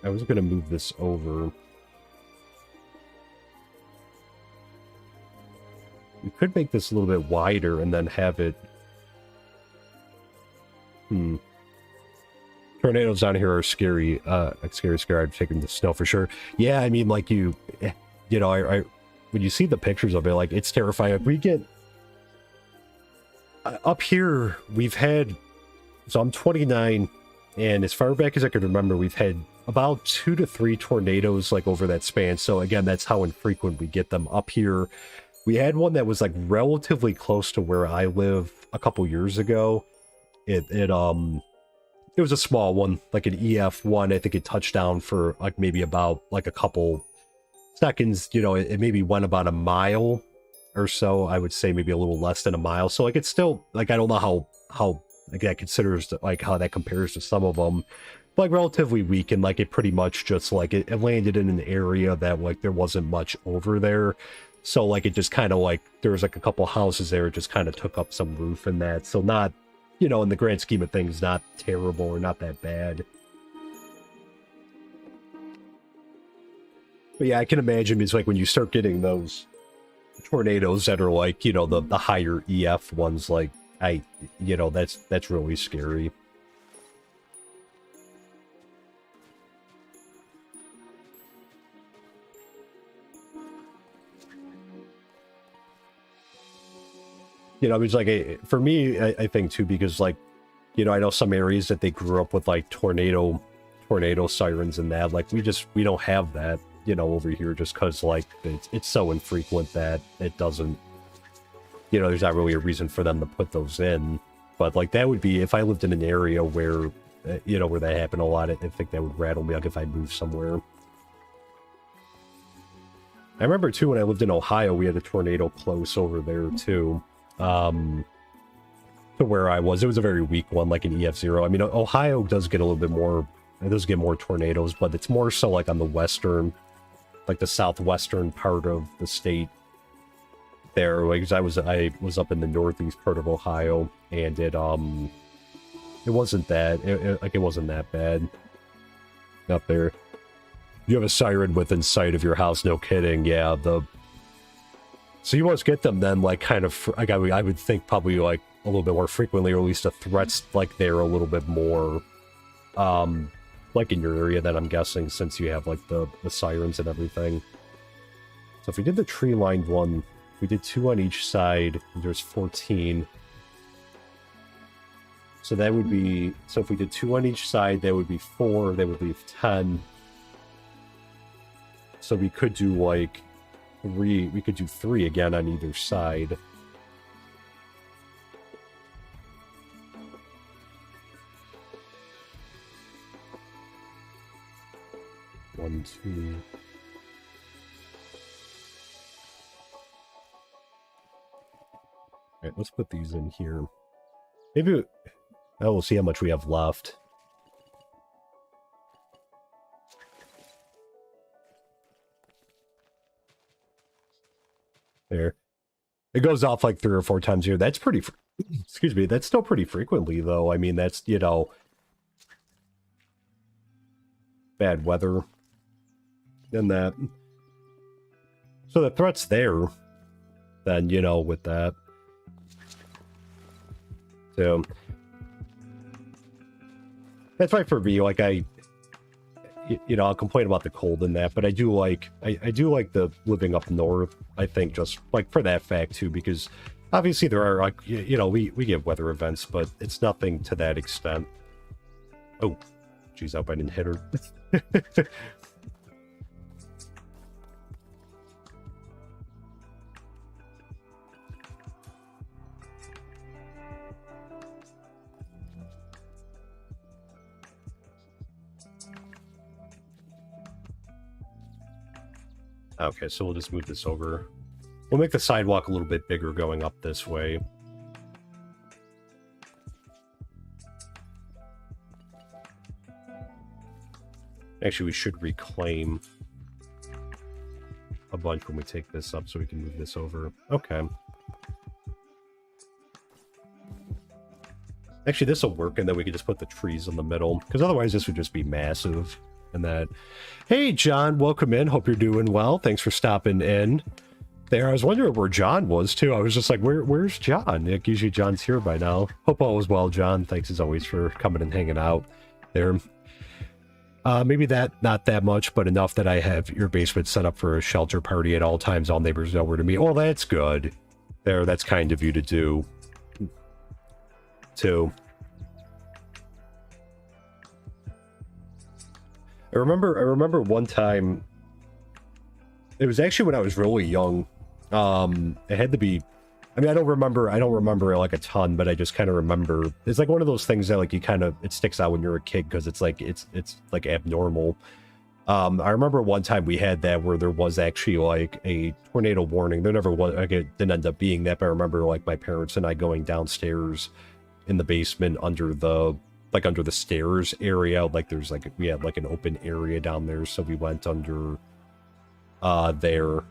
I was going to move this over. We could make this a little bit wider and then have it... Tornadoes down here are scary. Scary. I've taken the snow for sure. Yeah, I mean, like, I when you see the pictures of it, like, it's terrifying. We get... up here, we've had... So I'm 29, and as far back as I could remember, we've had about 2 to 3 tornadoes, like, over that span. So again, that's how infrequent we get them. Up here, We had one that was like relatively close to where I live a couple years ago. It was a small one, like an EF1. I think it touched down for like maybe about like a couple seconds. You know, it maybe went about a mile or so. I would say maybe a little less than a mile. So like it's still like, I don't know how like that considers like how that compares to some of them, but like relatively weak. And like it pretty much just like it landed in an area that like there wasn't much over there. So like it just kind of like there was like a couple houses there, it just kind of took up some roof and that. So not, you know, in the grand scheme of things, not terrible or not that bad. But yeah, I can imagine it's like when you start getting those tornadoes that are like, you know, the higher EF ones, like you know, that's really scary. You know, it's like for me, I think too, because like, you know, I know some areas that they grew up with like tornado sirens and that, like we don't have that, you know, over here, just because like it's so infrequent that it doesn't, you know, there's not really a reason for them to put those in. But like that would be if I lived in an area where, you know, where that happened a lot. I think that would rattle me, like if I moved somewhere. I remember too when I lived in Ohio, we had a tornado close over there too. To where I was, it was a very weak one, like an EF0. I mean, Ohio does get a little bit more, it does get more tornadoes, but it's more so like on the western, like the southwestern part of the state there. Like I was up in the northeast part of Ohio, and it wasn't that it wasn't that bad up there. You have a siren within sight of your house, no kidding. Yeah, so you must get them then, like, kind of, like, I would think probably, like, a little bit more frequently, or at least the threats, like, they're a little bit more, like, in your area, that I'm guessing, since you have, like, the sirens and everything. So if we did the tree-lined one, we did 2 on each side, there's 14. So that would be, so if we did 2 on each side, that would be 4, that would leave 10. So we could do, like, we could do 3 again on either side. One, 2. Alright, let's put these in here. Maybe, we'll see how much we have left. There. It goes off like 3 or 4 times a year. That's pretty, excuse me, that's still pretty frequently, though. I mean, that's, you know, bad weather and that. So the threat's there, then, you know, with that. So, that's why for me, like, you know, I'll complain about the cold and that, but I do like the living up north, I think, just like for that fact too, because obviously there are, like, you know, we get weather events, but it's nothing to that extent. Oh, geez, I hope I didn't hit her. Okay, so we'll just move this over. We'll make the sidewalk a little bit bigger going up this way. Actually, we should reclaim a bunch when we take this up so we can move this over. Okay. Actually, this will work, and then we can just put the trees in the middle, because otherwise this would just be massive. And that, hey John, welcome in, hope you're doing well, thanks for stopping in there. I was wondering where John was too. I was just like, where's John? Like, usually John's here by now. Hope all is well, John. Thanks as always for coming and hanging out there. Maybe not that much, but enough that I have your basement set up for a shelter party at all times. All neighbors know where to meet. Oh, that's good there. That's kind of you to do too. I remember one time, it was actually when I was really young, It had to be, I mean, I don't remember like a ton, but I just kind of remember, it's like one of those things that like you kind of, it sticks out when you're a kid because it's like abnormal. I remember one time we had that where there was actually like a tornado warning. There never was, like, it didn't end up being that, but I remember like my parents and I going downstairs in the basement under the stairs area. Like there's like, we had like an open area down there. So we went under there.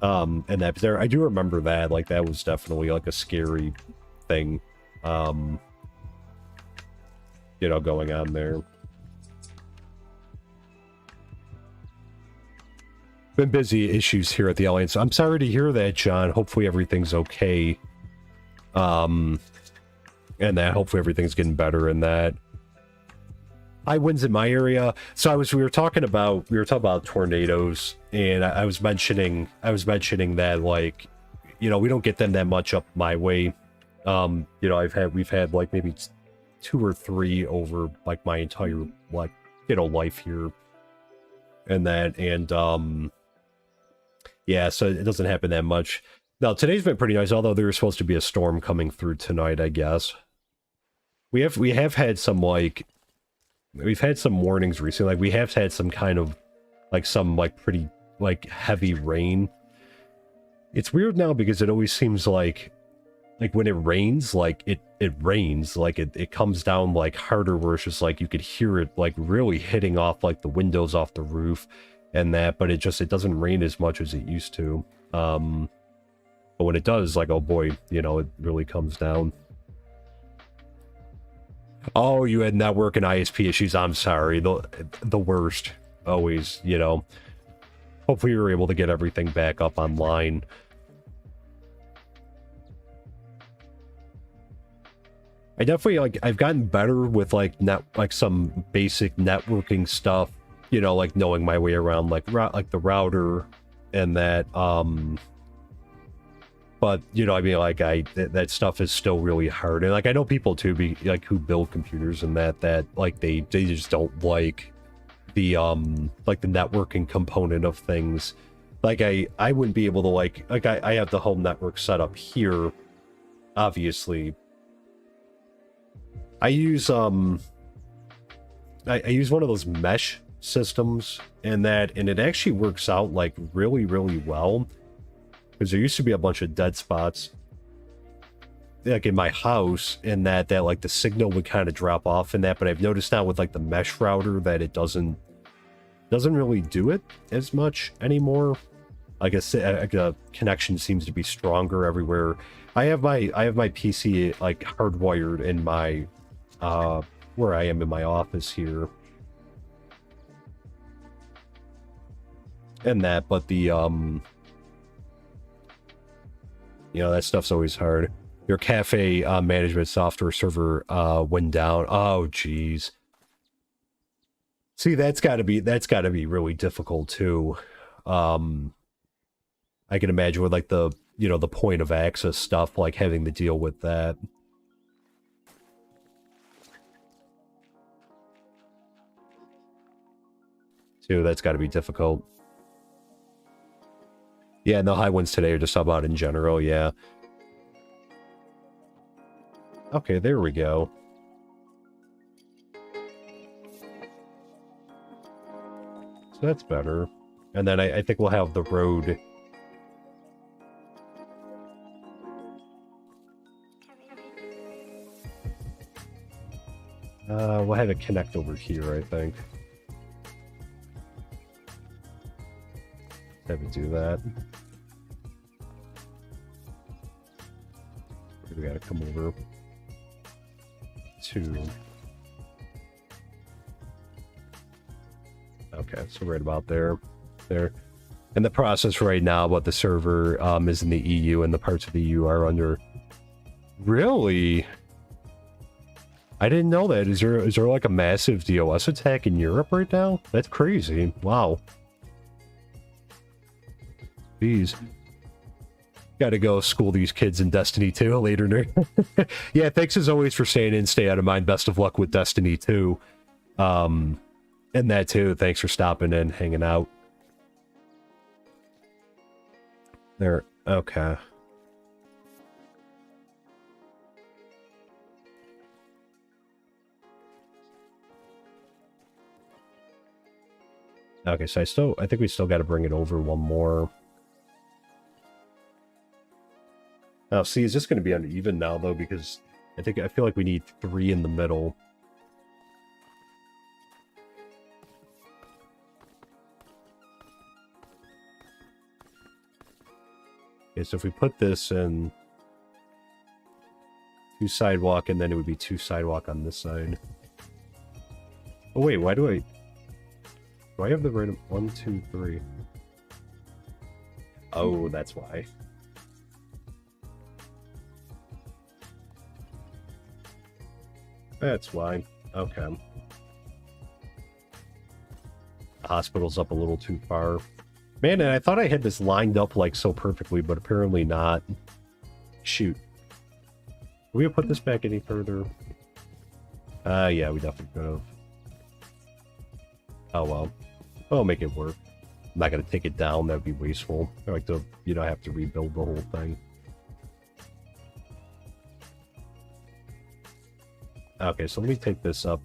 And that there, I do remember that, like that was definitely like a scary thing. You know, going on there. Been busy issues here at the Alliance. I'm sorry to hear that, John. Hopefully everything's okay. And that hopefully everything's getting better in that. High winds in my area. So we were talking about tornadoes, and I was mentioning that, like, you know, we don't get them that much up my way. You know, we've had like maybe 2 or 3 over like my entire, like, you know, life here and that, and yeah, so it doesn't happen that much. Now today's been pretty nice, although there's supposed to be a storm coming through tonight, I guess. We have had some, like, we've had some warnings recently. Like we have had some kind of like some like pretty like heavy rain. It's weird now because it always seems like when it rains, like it rains, like it comes down like harder, where it's just like you could hear it like really hitting off like the windows off the roof and that, but it doesn't rain as much as it used to. But when it does, like, oh boy, you know, it really comes down. Oh, you had network and ISP issues. I'm sorry. The worst. Always, you know. Hopefully you were able to get everything back up online. I definitely, like, I've gotten better with like some basic networking stuff, you know, like knowing my way around like the router and that, but you know, I mean, like that stuff is still really hard. And like I know people too who build computers and that like they just don't like the networking component of things. Like I wouldn't be able to like I have the home network set up here, obviously. I use I use one of those mesh systems and it actually works out like really, really well, because there used to be a bunch of dead spots like in my house, and that like the signal would kind of drop off in that, but I've noticed now with like the mesh router that it doesn't really do it as much anymore. Like a connection seems to be stronger everywhere. I have my PC like hardwired in my where I am in my office here. And that, but the you know, that stuff's always hard. Your cafe management software server went down. Oh geez. See, that's gotta be really difficult too. I can imagine with like the, you know, the point of access stuff, like having to deal with that. Too, that's gotta be difficult. Yeah, no high winds today are just about in general, yeah. Okay, there we go. So that's better. And then I think we'll have the road. We'll have it connect over here, I think. Have it do that. We gotta come over to... Okay, so right about there. And the process right now, but the server is in the EU, and the parts of the EU are under... Really? I didn't know that. Is there like a massive DOS attack in Europe right now? That's crazy. Wow. Jeez. Gotta go school these kids in Destiny 2 later, nerd. Yeah, thanks as always for staying in. Stay out of mind. Best of luck with Destiny 2. And that too. Thanks for stopping and hanging out. There. Okay. Okay, so I think we still got to bring it over one more. Oh, see, is this going to be uneven now, though? Because I feel like we need 3 in the middle. Okay, so if we put this in 2 sidewalk, and then it would be 2 sidewalk on this side. Oh, wait, why do I have the random 1, 2, 3? Oh, that's why. That's why. Okay. The hospital's up a little too far. Man, and I thought I had this lined up like so perfectly, but apparently not. Shoot. Can we put this back any further? Yeah, we definitely could have. Oh well. I'll make it work. I'm not gonna take it down, that'd be wasteful. I like to, have to rebuild the whole thing. Okay, so let me take this up.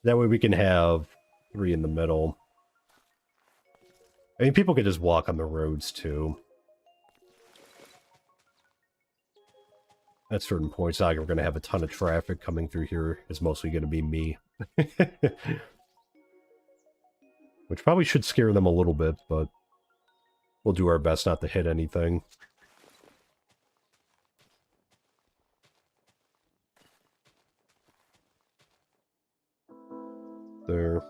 That way we can have 3 in the middle. I mean, people could just walk on the roads, too. At certain points, we're going to have a ton of traffic coming through here. It's mostly going to be me. Which probably should scare them a little bit, but we'll do our best not to hit anything. There.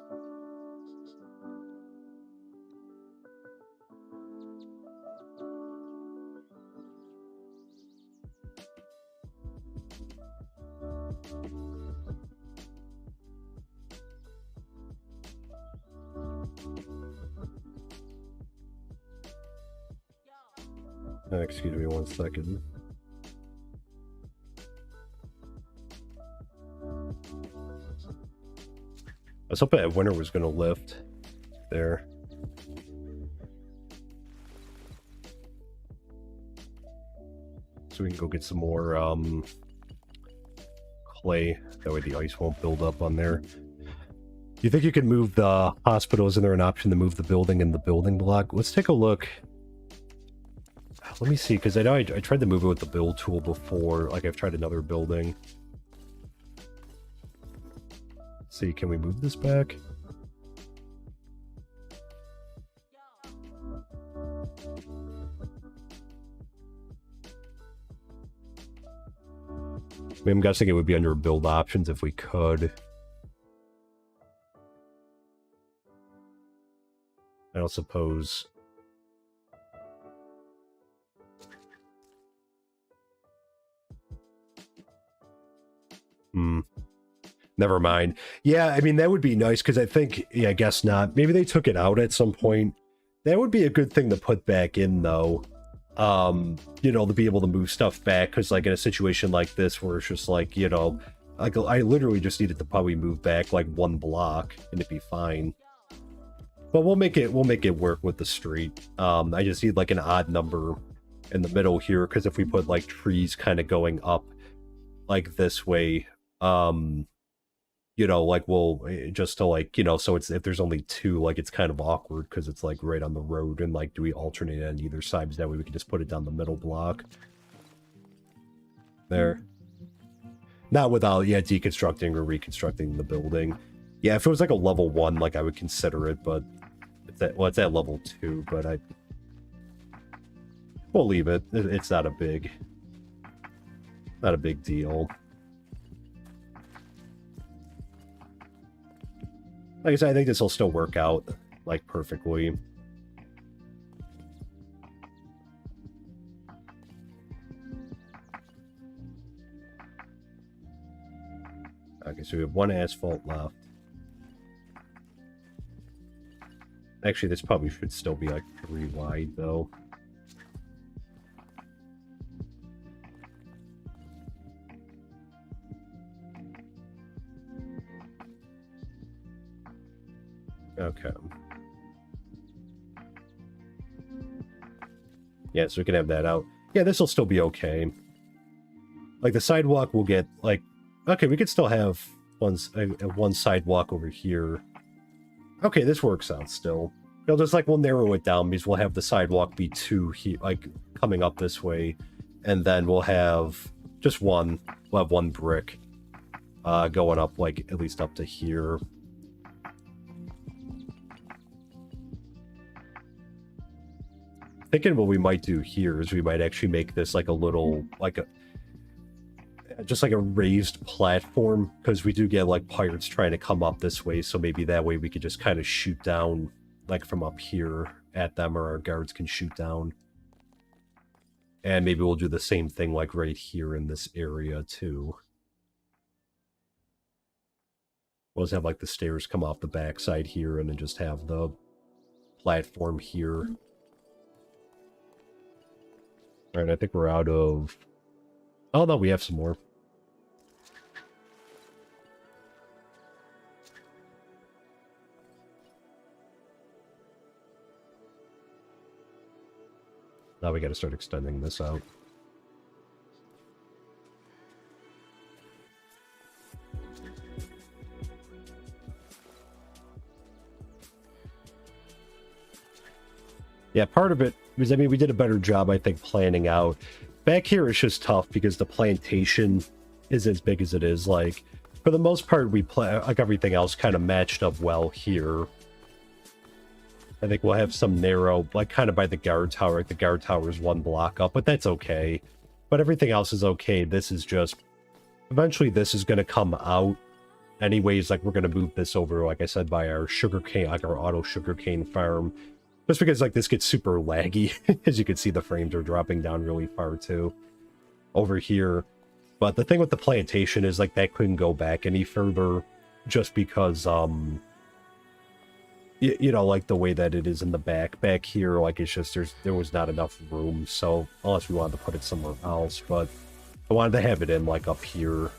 Excuse me 1 second. I was hoping that winter was going to lift. There. So we can go get some more clay. That way the ice won't build up on there. Do you think you could move the hospital? Isn't there an option to move the building and the building block? Let's take a look. Let me see, because I know I tried to move it with the build tool before. Like, I've tried another building. Let's see, can we move this back? I mean, I'm guessing it would be under build options if we could. I don't suppose... Never mind. Yeah, I mean, that would be nice, because I think... Yeah, I guess not. Maybe they took it out at some point. That would be a good thing to put back in, though. To be able to move stuff back, because, like, in a situation like this, where it's just, like, like, I literally just needed to probably move back, like, 1 block, and it'd be fine. But we'll make it work with the street. I just need, like, an odd number in the middle here, because if we put, like, trees kind of going up, like, this way, like, we'll just to, like, so it's, if there's only 2, like, it's kind of awkward because it's, like, right on the road, and, like, do we alternate on either side? That way we can just put it down the middle block. There. Not without, deconstructing or reconstructing the building. Yeah, if it was, like, a level 1, like, I would consider it, but it's at level 2, but we'll leave it. It's not a big deal. Like I said, I think this will still work out, like, perfectly. Okay, so we have 1 asphalt left. Actually, this probably should still be, like, 3 wide, though. Okay. Yeah, so we can have that out. Yeah, this will still be okay. Like, the sidewalk will get, like... Okay, we could still have one sidewalk over here. Okay, this works out still. You know, just, like, we'll narrow it down because we'll have the sidewalk be 2 here, like, coming up this way. And then we'll have just one. We'll have 1 brick going up, like, at least up to here. Thinking what we might do here is we might actually make this like a little, like just like a raised platform, because we do get like pirates trying to come up this way, so maybe that way we could just kind of shoot down like from up here at them, or our guards can shoot down. And maybe we'll do the same thing like right here in this area too. We'll just have like the stairs come off the backside here and then just have the platform here. Alright, I think we're out of... Oh, no, we have some more. Now we gotta start extending this out. Yeah, part of it was, I mean, we did a better job, I think, planning out. Back here, it's just tough because the plantation is as big as it is. Like, for the most part, we like everything else kind of matched up well here. I think we'll have some narrow, like, kind of by the guard tower. Like, the guard tower is 1 block up, but that's okay. But everything else is okay. This is just... Eventually, this is going to come out. Anyways, like, we're going to move this over, like I said, by our sugarcane, like our auto sugarcane farm. Just because, like, this gets super laggy. As you can see, the frames are dropping down really far, too. Over here. But the thing with the plantation is, like, that couldn't go back any further. Just because, you know, like, the way that it is in the back. Back here, like, it's just, there was not enough room. So, unless we wanted to put it somewhere else. But I wanted to have it in, like, up here.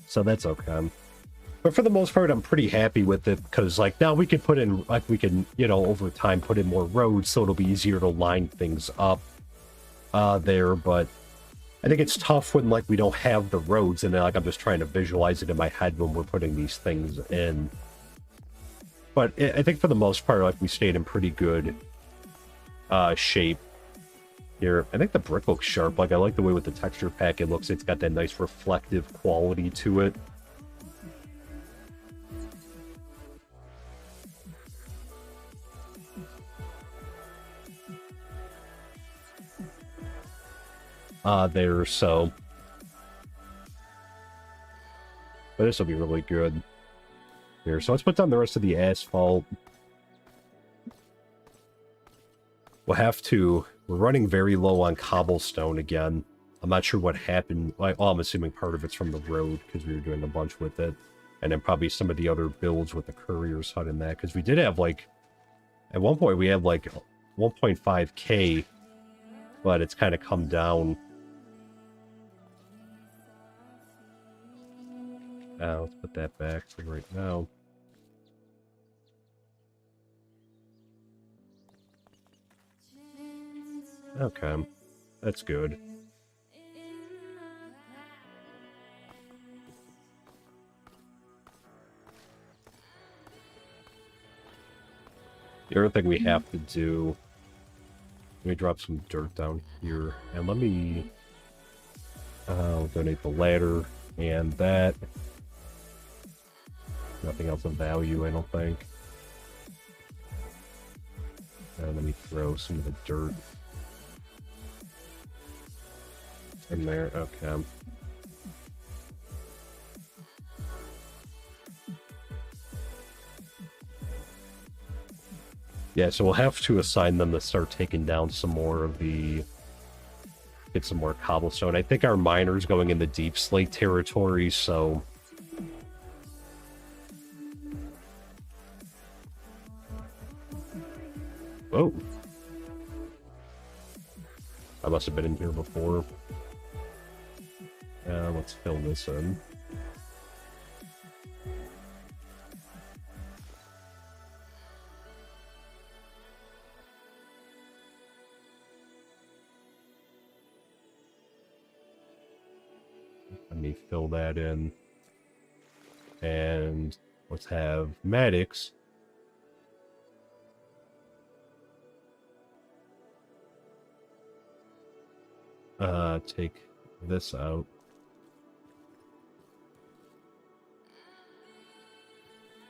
So that's okay. But for the most part, I'm pretty happy with it, because, like, now we can put in, like, we can, you know, over time put in more roads, so it'll be easier to line things up there, but I think it's tough when, like, we don't have the roads, and then, like, I'm just trying to visualize it in my head when we're putting these things in. But I think for the most part, like, we stayed in pretty good shape here. I think the brick looks sharp. Like, I like the way with the texture pack it looks. It's got that nice reflective quality to it. There, so... But this will be really good. Here, so let's put down the rest of the asphalt. We'll have to... We're running very low on cobblestone again. I'm not sure what happened. Like, well, I'm assuming part of it's from the road, because we were doing a bunch with it. And then probably some of the other builds with the courier's hut in that, because we did have, like... At one point, we had, like, 1.5k, but it's kind of come down. Let's put that back for right now. Okay, that's good. The other thing we have to do... Let me drop some dirt down here, and let me... I'll donate the ladder and that. Nothing else of value, I don't think. And let me throw some of the dirt in there. Okay. Yeah, so we'll have to assign them to start taking down some more of the... Get some more cobblestone. I think our miner's going in the deep slate territory, so... Oh. I must have been in here before. Let's fill this in. me fill that in. And let's have Maddox. Take this out.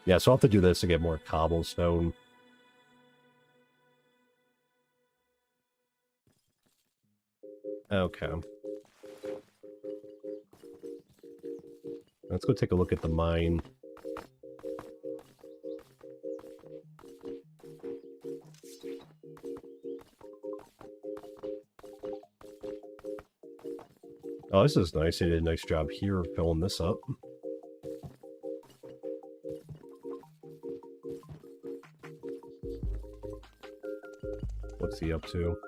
Yeah, so I'll have to do this to get more cobblestone. Okay. Let's go take a look at the mine. Oh, this is nice. They did a nice job here of filling this up. What's he up to?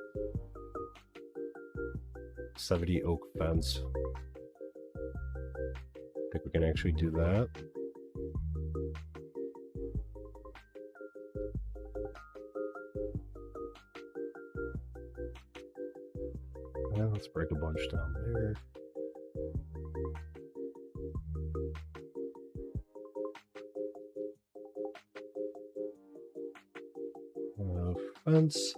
70 oak fence. I think we can actually do that. Yeah, let's break a bunch down there. Fence.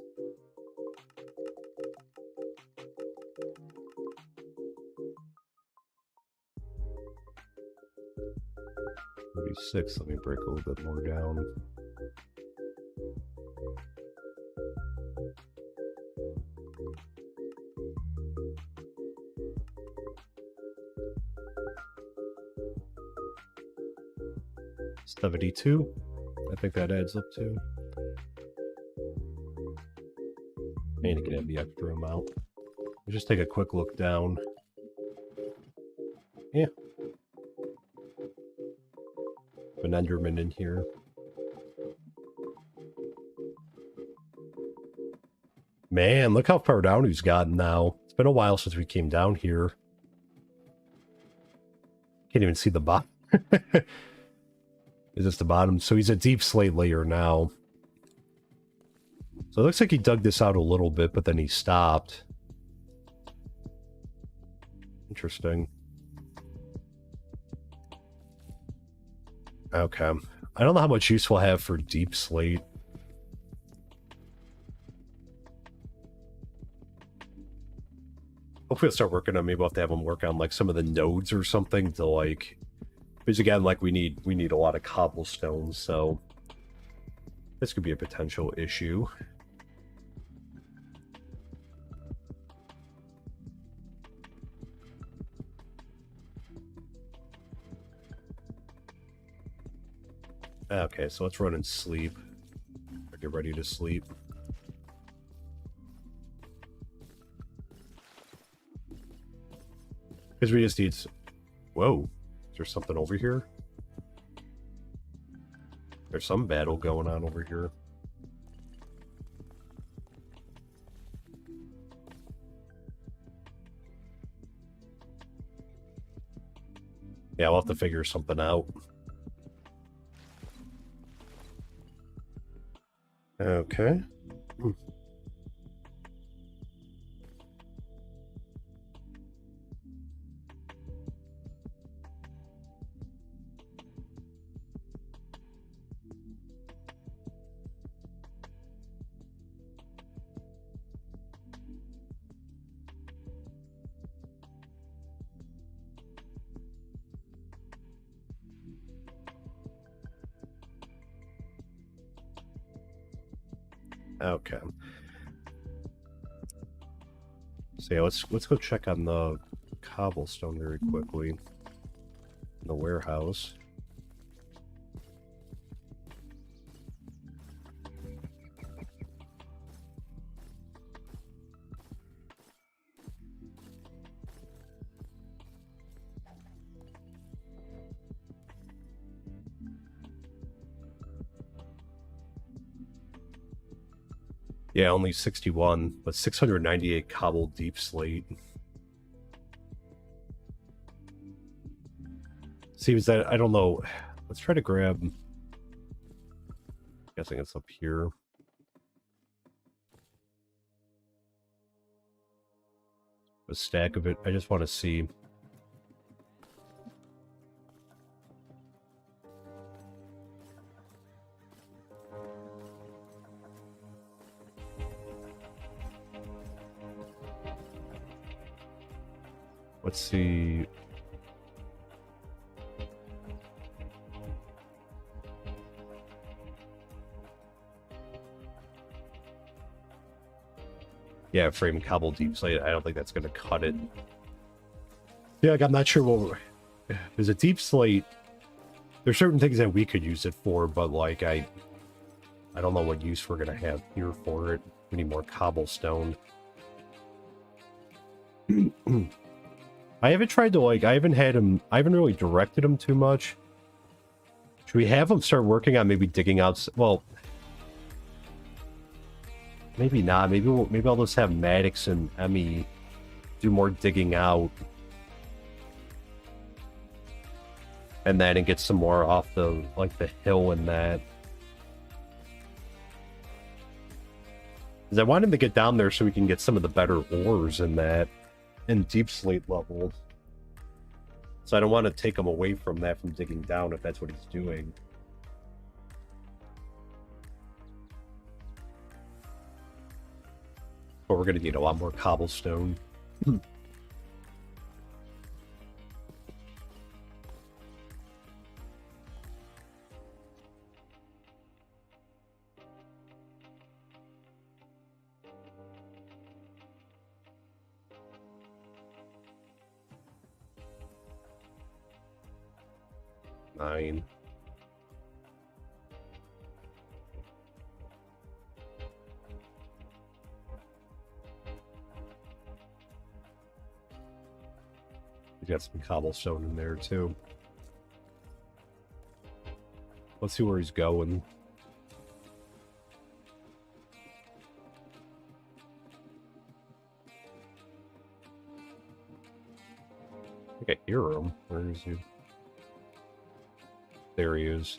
Let me break a little bit more down. $72. I think that adds up to. And you can have the extra amount. We'll just take a quick look down. Yeah. An Enderman in here. Man, look how far down he's gotten now. It's been a while since we came down here. Can't even see the bottom. Is this the bottom? So he's a deep slate layer now. So it looks like he dug this out a little bit, but then he stopped. Interesting. Okay. I don't know how much use we'll have for deep slate. Hopefully we'll start working on, maybe we'll have to have them work on like some of the nodes or something to like, because again, like we need a lot of cobblestone, so this could be a potential issue. Okay, so let's run and sleep. Or get ready to sleep. Because we just need... Whoa. Is there something over here? There's some battle going on over here. Yeah, we'll have to figure something out. Okay. Okay. So yeah, let's go check on the cobblestone very quickly. The warehouse. Yeah, only 61, but 698 cobble deep slate. Seems that, I don't know. Let's try to grab... Guessing it's up here. A stack of it. I just want to see. Let's see. Yeah, frame cobble deep slate. I don't think that's going to cut it. Yeah, like, I'm not sure what... There's a deep slate. There's certain things that we could use it for, but like I don't know what use we're going to have here for it. We need more cobblestone. I haven't tried to I haven't really directed him too much. Should we have him start working on maybe digging out, well, maybe not. Maybe I'll just have Maddox and Emmy do more digging out. And then get some more off the, the hill and that. Because I want him to get down there so we can get some of the better ores in that. In deep slate levels. So I don't want to take him away from that from digging down if that's what he's doing. But we're going to need a lot more cobblestone. 9. We got some cobblestone in there too. Let's see where he's going. I think I hear him. Where is he? There he is.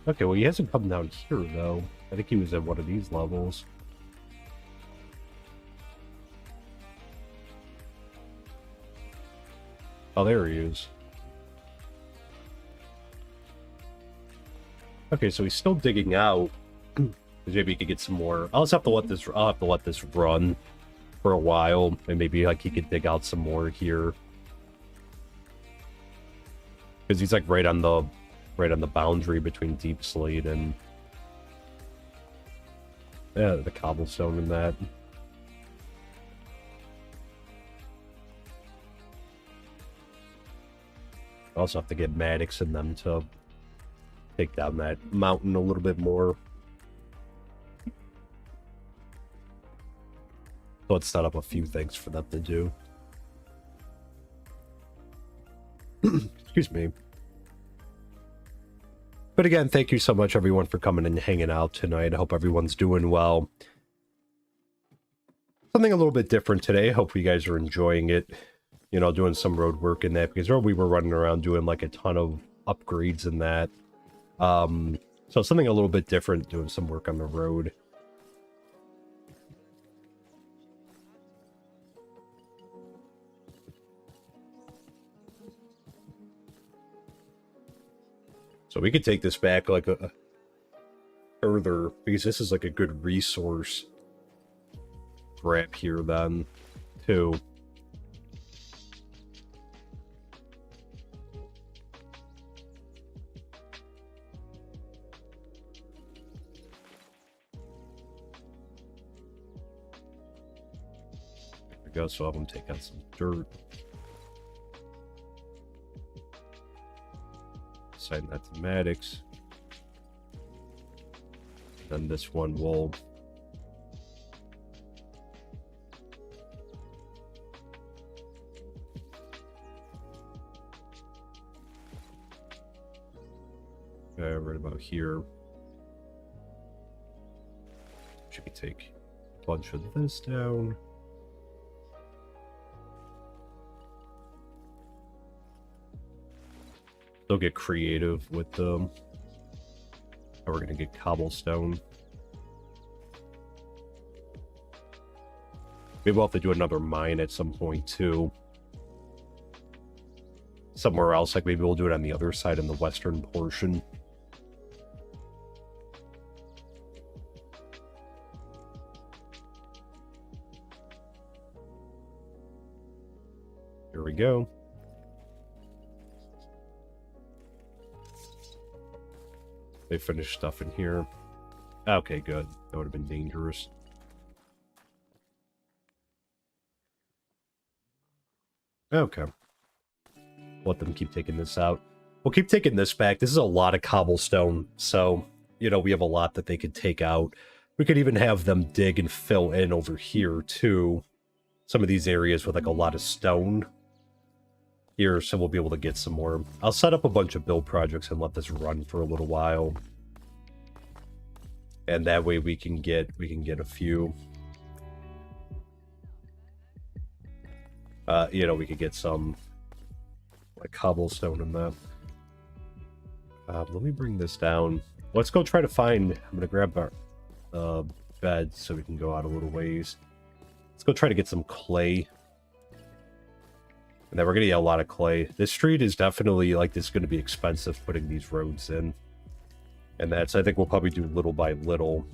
Okay, well, he hasn't come down here, though. I think he was at one of these levels. Oh, there he is. Okay, so he's still digging out. Maybe he could get some more. I'll have to let this run for a while, and maybe he could dig out some more here. Because he's right on the boundary between deep slate and the cobblestone and that. I also have to get Maddox and them to take down that mountain a little bit more. So let's set up a few things for them to do. Excuse me. But again, thank you so much, everyone, for coming and hanging out tonight. I hope everyone's doing well. Something a little bit different today. Hope you guys are enjoying it. You know, doing some road work in that, because we were running around doing a ton of upgrades in that. So something a little bit different, doing some work on the road. So we could take this back a further, because this is a good resource grab here then, too. There we go, so I'll have them take out some dirt. Assign that to Maddox. Then this one will right about here. Should we take a bunch of this down? They'll get creative with them. How we're gonna get cobblestone. Maybe we'll have to do another mine at some point too. Somewhere else, maybe we'll do it on the other side in the western portion. Here we go. They finished stuff in here. Okay, good. That would have been dangerous. Okay. Let them keep taking this out. We'll keep taking this back. This is a lot of cobblestone, so, you know, we have a lot that they could take out. We could even have them dig and fill in over here, too. Some of these areas with, like, a lot of stone here, so we'll be able to get some more. I'll set up a bunch of build projects and let this run for a little while. And that way we can get a few. You know, we could get some like cobblestone in that. Let me bring this down. Let's go try to find. I'm gonna grab our bed so we can go out a little ways. Let's go try to get some clay. And then we're gonna get a lot of clay. This street is definitely like this is gonna be expensive putting these roads in. And that's, I think we'll probably do little by little.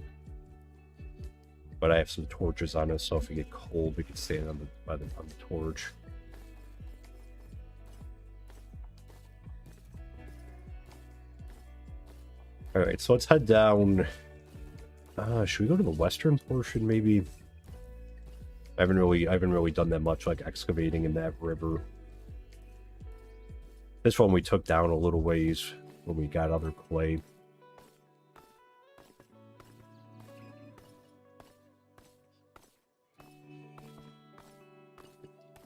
But I have some torches on us, so if we get cold, we can stand on the torch. Alright, so let's head down. Should we go to the western portion, maybe? I haven't really done that much, like, excavating in that river. This one we took down a little ways when we got other clay.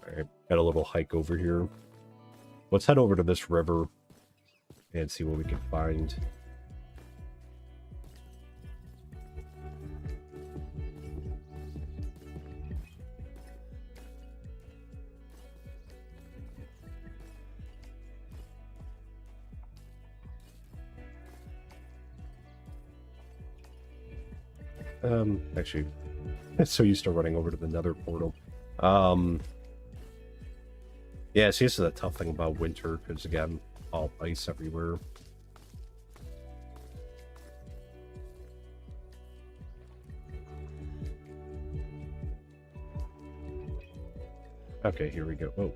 Alright, got a little hike over here. Let's head over to this river and see what we can find. Actually, so used to running over to the nether portal. Yeah, see, this is the tough thing about winter, because again, all ice everywhere. Okay, here we go. Oh.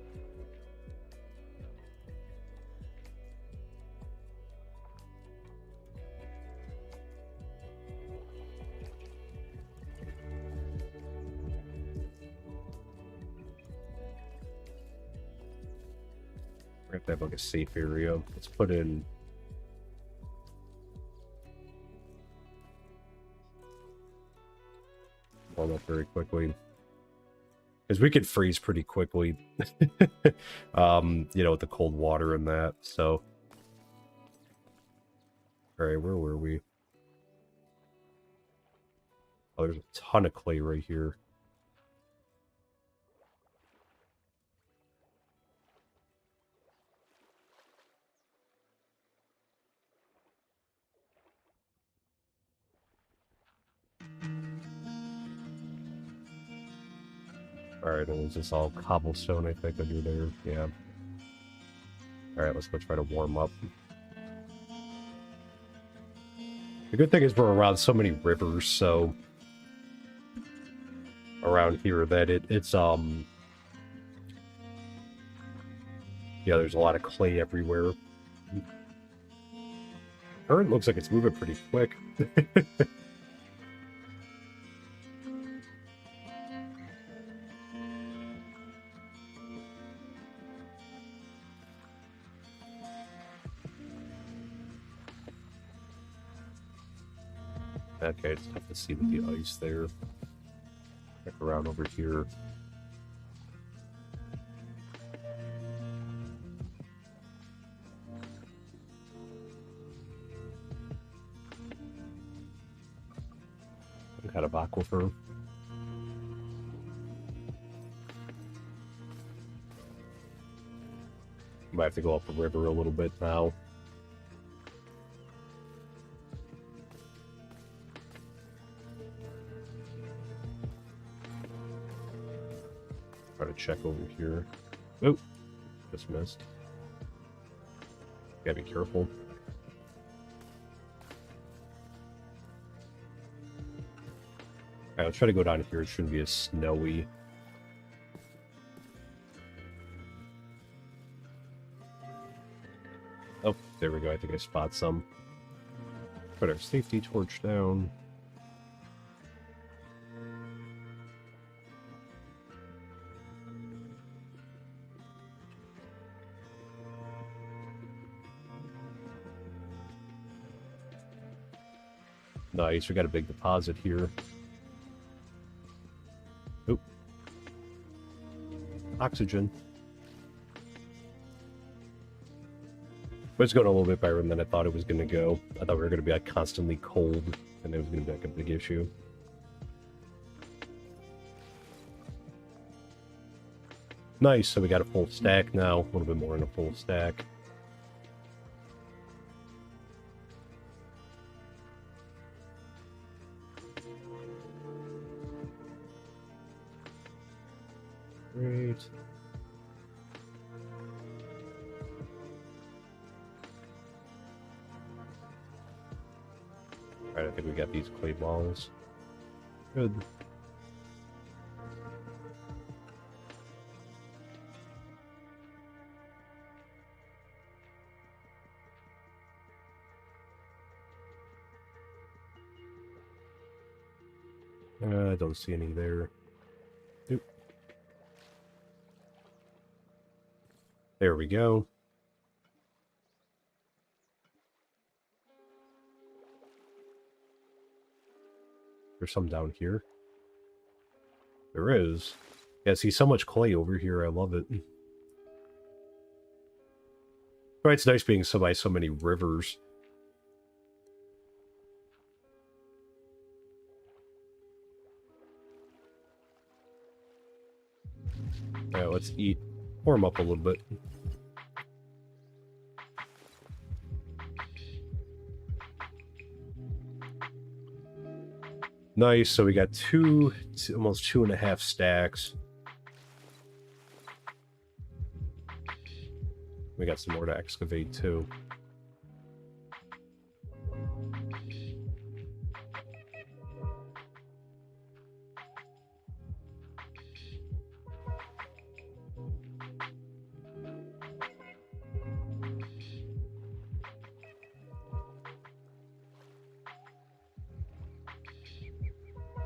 We have to have like a safe area. Let's put in warm up very quickly. Because we could freeze pretty quickly. You know, with the cold water and that, so. Alright, where were we? Oh, there's a ton of clay right here. Alright, and it's just all cobblestone, I think, under there. Yeah. Alright, let's go try to warm up. The good thing is we're around so many rivers, so around here that it's yeah, there's a lot of clay everywhere. Current looks like it's moving pretty quick. Okay, it's tough to see with the ice there. Check around over here. Some kind of aquifer. Might have to go up the river a little bit now. Try to check over here. Oh, just missed. Gotta be careful. Alright, let's try to go down here. It shouldn't be as snowy. There we go. I think I spot some. Put our safety torch down. Nice, we got a big deposit here. Oop. Oxygen. But it's going a little bit better than I thought it was going to go. I thought we were going to be like constantly cold, and it was going to be like a big issue. Nice, so we got a full stack now. A little bit more in a full stack. Great. Alright, I think we got these clay balls. Good. I don't see any there. Oop. There we go. There's some down here. There is. Yeah, I see so much clay over here. I love it. Right, it's nice being by so many rivers. Yeah, let's eat. Warm up a little bit. Nice, so we got almost 2.5 stacks. We got some more to excavate too.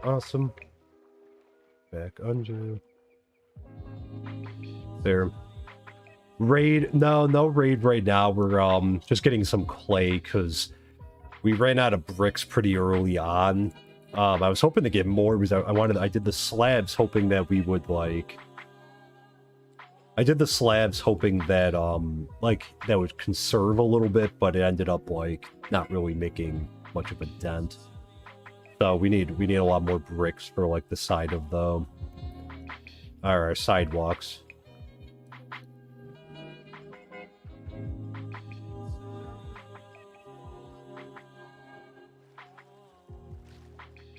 Awesome. Back under. There. Raid? No raid right now. We're just getting some clay because we ran out of bricks pretty early on. I was hoping to get more because I did the slabs hoping that we would like. I did the slabs hoping that that would conserve a little bit, but it ended up like not really making much of a dent. So we need a lot more bricks for like the side of our sidewalks.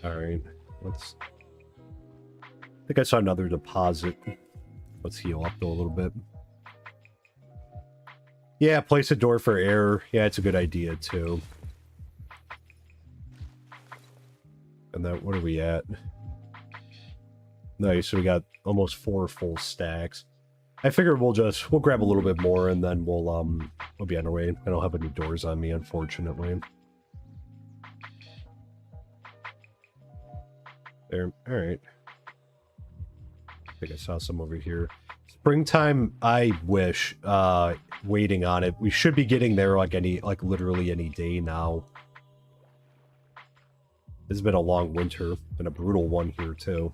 All right, I think I saw another deposit. Let's heal up though a little bit. Yeah, place a door for air. Yeah, it's a good idea too. And then what are we at? Nice, so we got almost 4 full stacks. I figured we'll grab a little bit more and then we'll be on our way. I don't have any doors on me, unfortunately. There, alright. I think I saw some over here. Springtime, I wish, waiting on it. We should be getting there like literally any day now. It's been a long winter, and a brutal one here, too.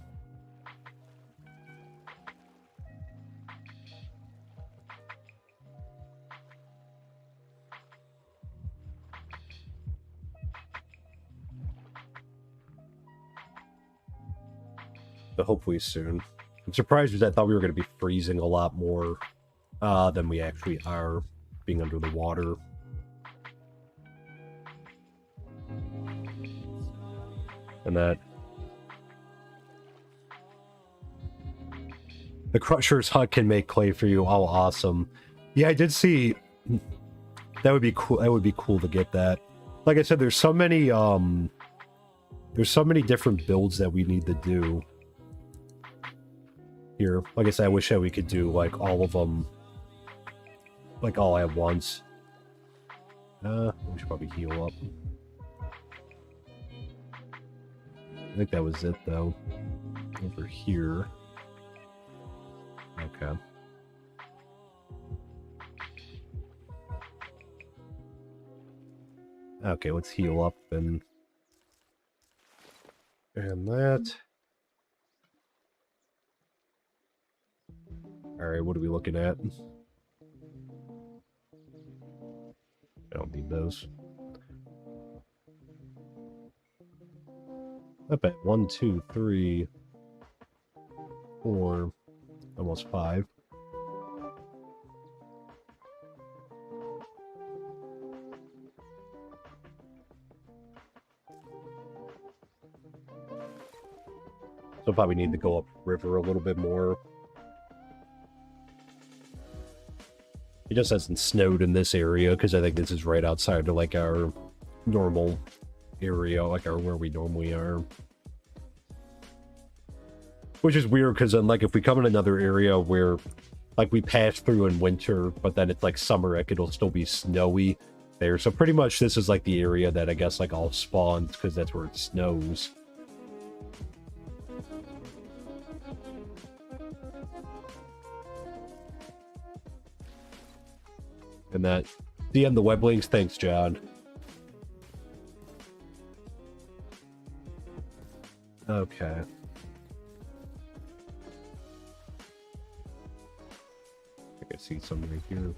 But hopefully soon. I'm surprised because I thought we were going to be freezing a lot more than we actually are, being under the water. And that the Crusher's hut can make clay for you. Oh, awesome! Yeah, I did see. That would be cool. That would be cool to get that. Like I said, there's so many different builds that we need to do here. Like I said, I wish that we could do like all of them, like all at once. We should probably heal up. I think that was it, though. Over here. Okay. Okay, let's heal up and that. Alright, what are we looking at? I don't need those. I bet 1, 2, 3, 4, almost 5. So probably need to go up river a little bit more. It just hasn't snowed in this area because I think this is right outside of like our normal area, like where we normally are. Which is weird because then like if we come in another area where like we pass through in winter, but then it's like summer, like it'll still be snowy there. So pretty much this is like the area that I guess like all spawns because that's where it snows. And that DM the web links. Thanks, John. Okay. I can see something right here.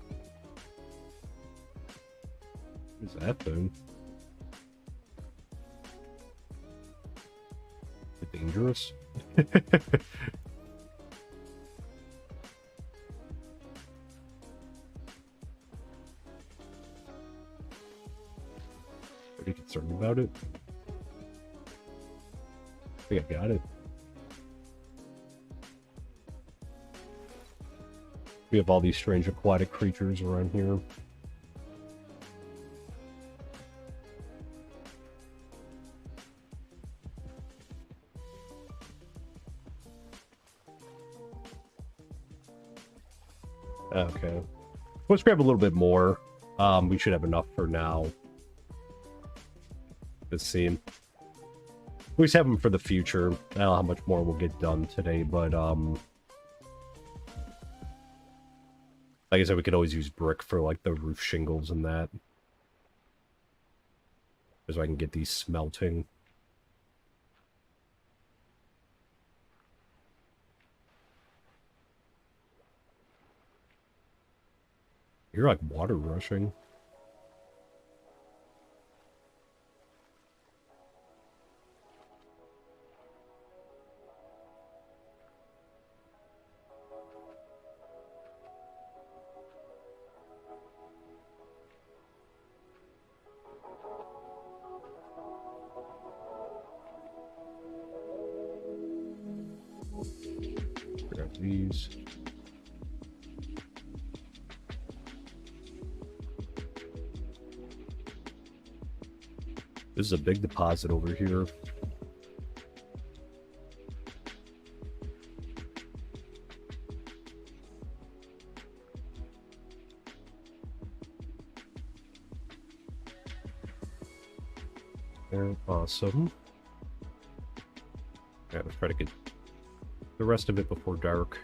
What is that thing? Is it dangerous? Are you concerned about it? I think I got it. We have all these strange aquatic creatures around here. Okay. Let's grab a little bit more. We should have enough for now. This scene. At least have them for the future. I don't know how much more we'll get done today, but like I said, we could always use brick for like the roof shingles and that. So I can get these smelting. You're like water rushing. Grab these. This is a big deposit over here. Awesome. Yeah, let's try to get the rest of it before dark.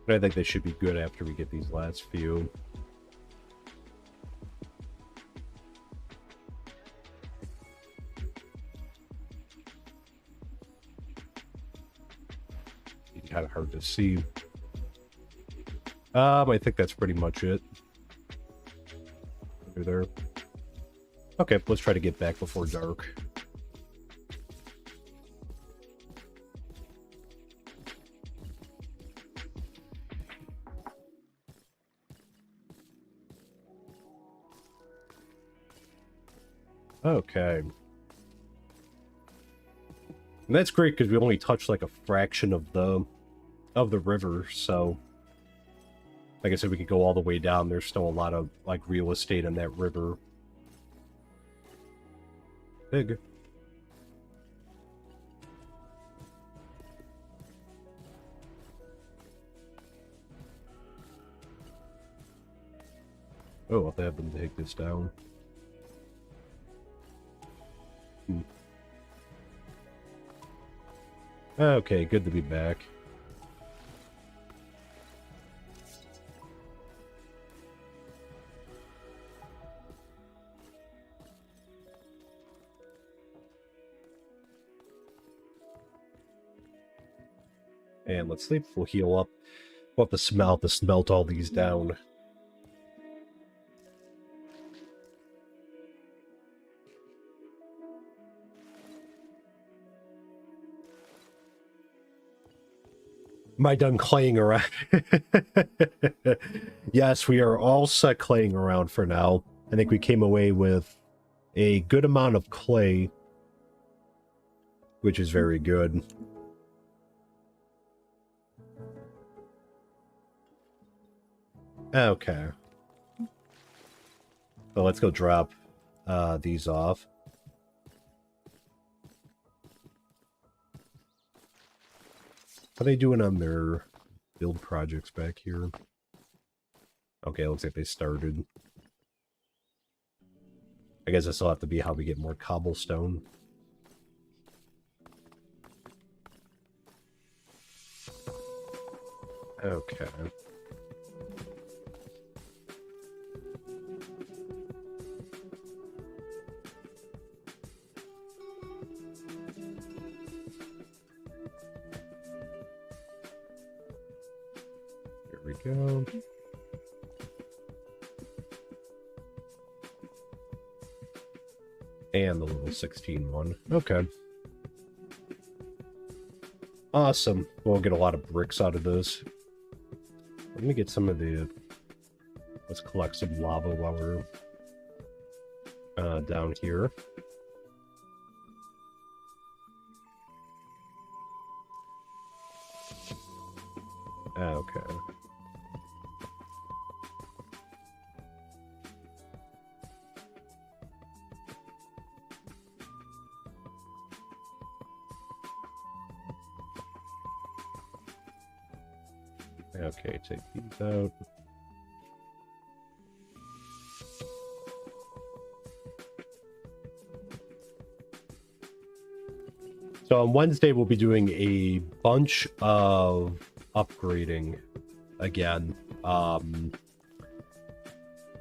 But I think they should be good after we get these last few. It's kind of hard to see. I think that's pretty much it. Over there. Okay, let's try to get back before dark. Okay. And that's great because we only touched like a fraction of the river, so like I said, we could go all the way down. There's still a lot of like real estate in that river. Big. Oh, I'll have them take this down. Okay, good to be back. And let's sleep. We'll heal up. We'll have to smelt all these down. Am I done claying around? Yes, we are all set claying around for now. I think we came away with a good amount of clay, which is very good. Okay. So let's go drop these off. How are they doing on their build projects back here? Okay, looks like they started. I guess this will have to be how we get more cobblestone. Okay. Here we go. And the level 16 one. Okay. Awesome. We'll get a lot of bricks out of this. Let me get some of the... Let's collect some lava while we're down here. Okay. Okay, take these out. So on Wednesday, we'll be doing a bunch of upgrading again. I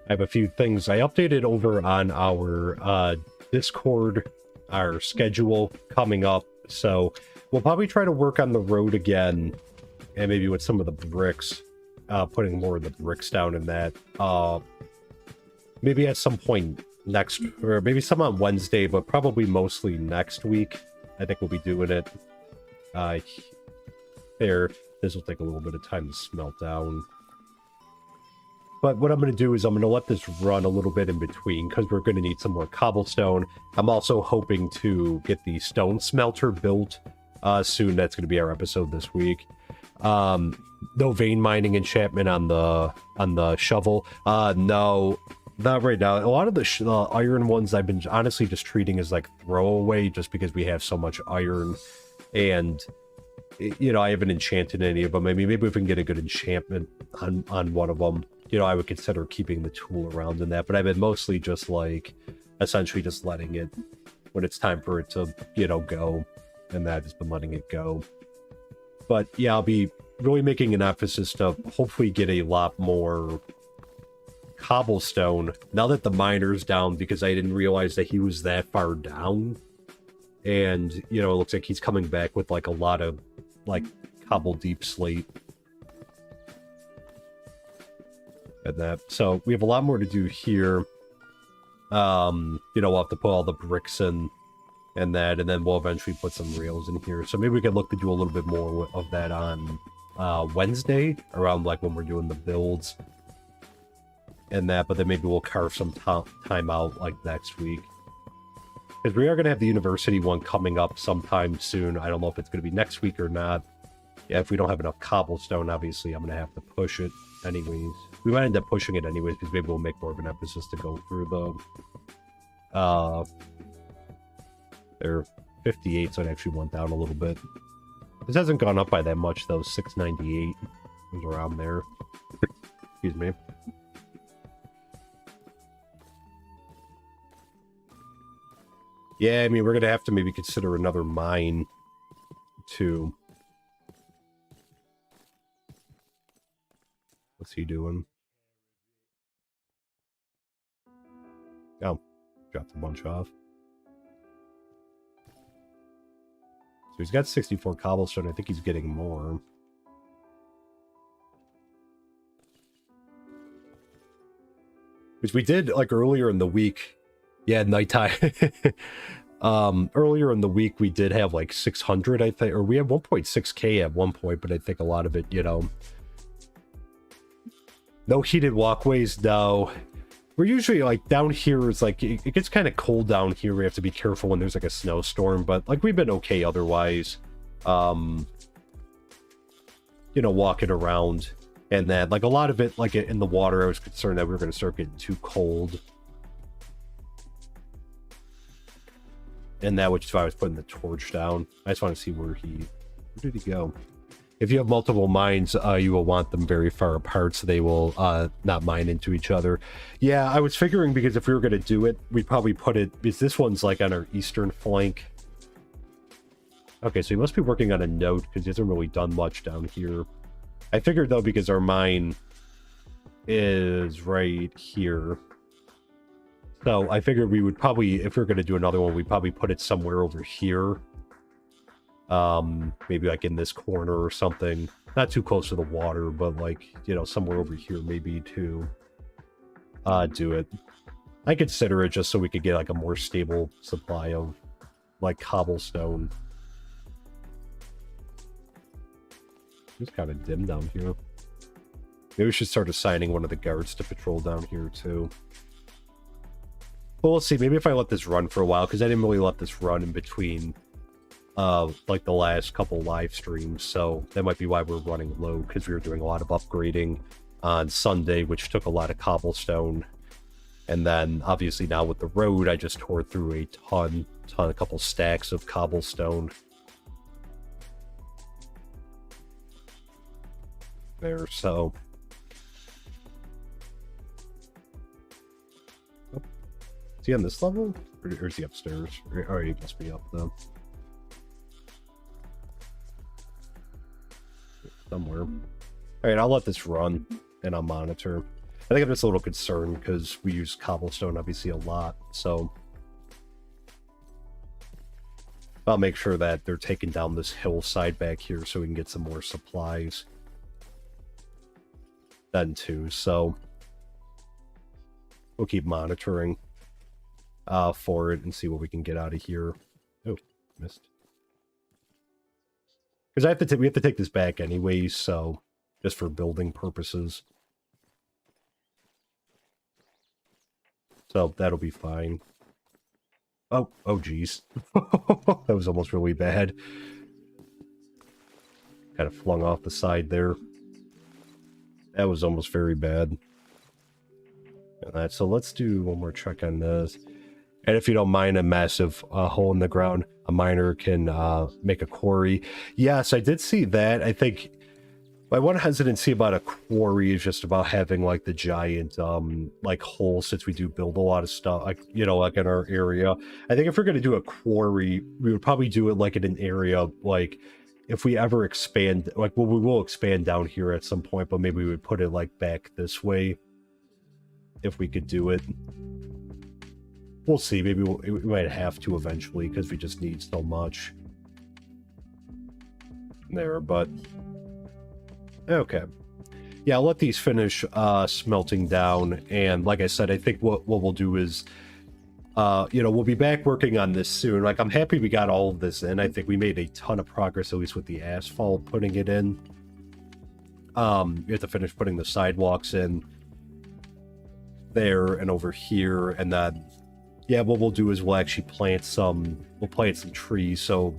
have a few things I updated over on our Discord, our schedule coming up. So we'll probably try to work on the road again. And maybe with some of the bricks, putting more of the bricks down in that. Maybe at some point next, or maybe some on Wednesday, but probably mostly next week. I think we'll be doing it. This will take a little bit of time to smelt down. But what I'm going to do is I'm going to let this run a little bit in between, because we're going to need some more cobblestone. I'm also hoping to get the stone smelter built soon. That's going to be our episode this week. No vein mining enchantment on the shovel. No, not right now. A lot of the iron ones I've been honestly just treating as like throwaway, just because we have so much iron, and you know, I haven't enchanted any of them. Maybe if we can get a good enchantment on one of them, you know, I would consider keeping the tool around in that. But I've been mostly just like essentially just letting it when it's time for it to, you know, go, and that has been letting it go. But yeah, I'll be really making an emphasis to hopefully get a lot more cobblestone now that the miner's down, because I didn't realize that he was that far down. And, you know, it looks like he's coming back with like a lot of like cobble deep slate. And that. So we have a lot more to do here. You know, we'll have to put all the bricks in. And that, and then we'll eventually put some rails in here. So maybe we can look to do a little bit more of that on Wednesday, around like when we're doing the builds and that. But then maybe we'll carve some time out like next week, because we are going to have the university one coming up sometime soon. I don't know if it's going to be next week or not. Yeah, if we don't have enough cobblestone, obviously I'm going to have to push it anyways. We might end up pushing it anyways, because maybe we'll make more of an emphasis to go through the they're 58, so it actually went down a little bit. This hasn't gone up by that much, though. 698 was around there. Excuse me. Yeah, I mean, we're gonna have to maybe consider another mine, too. What's he doing? Oh, dropped a bunch off. So he's got 64 cobblestone. I think he's getting more. Which we did, like, earlier in the week. Yeah, nighttime. Earlier in the week, we did have, like, 600, I think. Or we had 1.6k at one point, but I think a lot of it, you know... No heated walkways, no. We're usually, like, down here, it's like, it gets kind of cold down here. We have to be careful when there's, like, a snowstorm, but, like, we've been okay otherwise. You know, walking around and that. Like, a lot of it, like, in the water, I was concerned that we were going to start getting too cold. And that, which is why I was putting the torch down. I just want to see where did he go? If you have multiple mines, you will want them very far apart so they will not mine into each other. Yeah, I was figuring because if we were going to do it, we'd probably put it... Because this one's like on our eastern flank. Okay, so he must be working on a node because he hasn't really done much down here. I figured, though, because our mine is right here. So I figured we would probably, if we were going to do another one, we'd probably put it somewhere over here. Maybe like in this corner or something. Not too close to the water, but like, you know, somewhere over here maybe to do it. I consider it just so we could get like a more stable supply of like cobblestone. It's kind of dim down here. Maybe we should start assigning one of the guards to patrol down here too. But we'll see. Maybe if I let this run for a while, because I didn't really let this run in between like the last couple live streams, so that might be why we're running low, because we were doing a lot of upgrading on Sunday, which took a lot of cobblestone. And then obviously now with the road, I just tore through a couple stacks of cobblestone. There, so oh. Is he on this level? Or is he upstairs? Or he must be up though. Somewhere. Alright, I'll let this run and I'll monitor. I think I'm just a little concerned because we use cobblestone obviously a lot, so I'll make sure that they're taking down this hillside back here so we can get some more supplies then too. So we'll keep monitoring for it and see what we can get out of here. Oh, missed. Because we have to take this back anyways, so just for building purposes. So that'll be fine. Oh geez. That was almost really bad. Kind of flung off the side there. That was almost very bad. Alright, so let's do one more check on this. And if you don't mind a massive hole in the ground, a miner can make a quarry. Yes, I did see that. I think my one hesitancy about a quarry is just about having like the giant like hole, since we do build a lot of stuff, like, you know, like in our area. I think if we're going to do a quarry, we would probably do it like in an area, like if we ever expand, like, well, we will expand down here at some point, but maybe we would put it like back this way if we could do it. We'll see. Maybe we might have to eventually because we just need so much there, but okay. Yeah, I'll let these finish smelting down, and like I said, I think what we'll do is you know, we'll be back working on this soon. Like, I'm happy we got all of this in. I think we made a ton of progress, at least with the asphalt, putting it in. We have to finish putting the sidewalks in there and over here, and then yeah, what we'll do is we'll actually plant some trees, so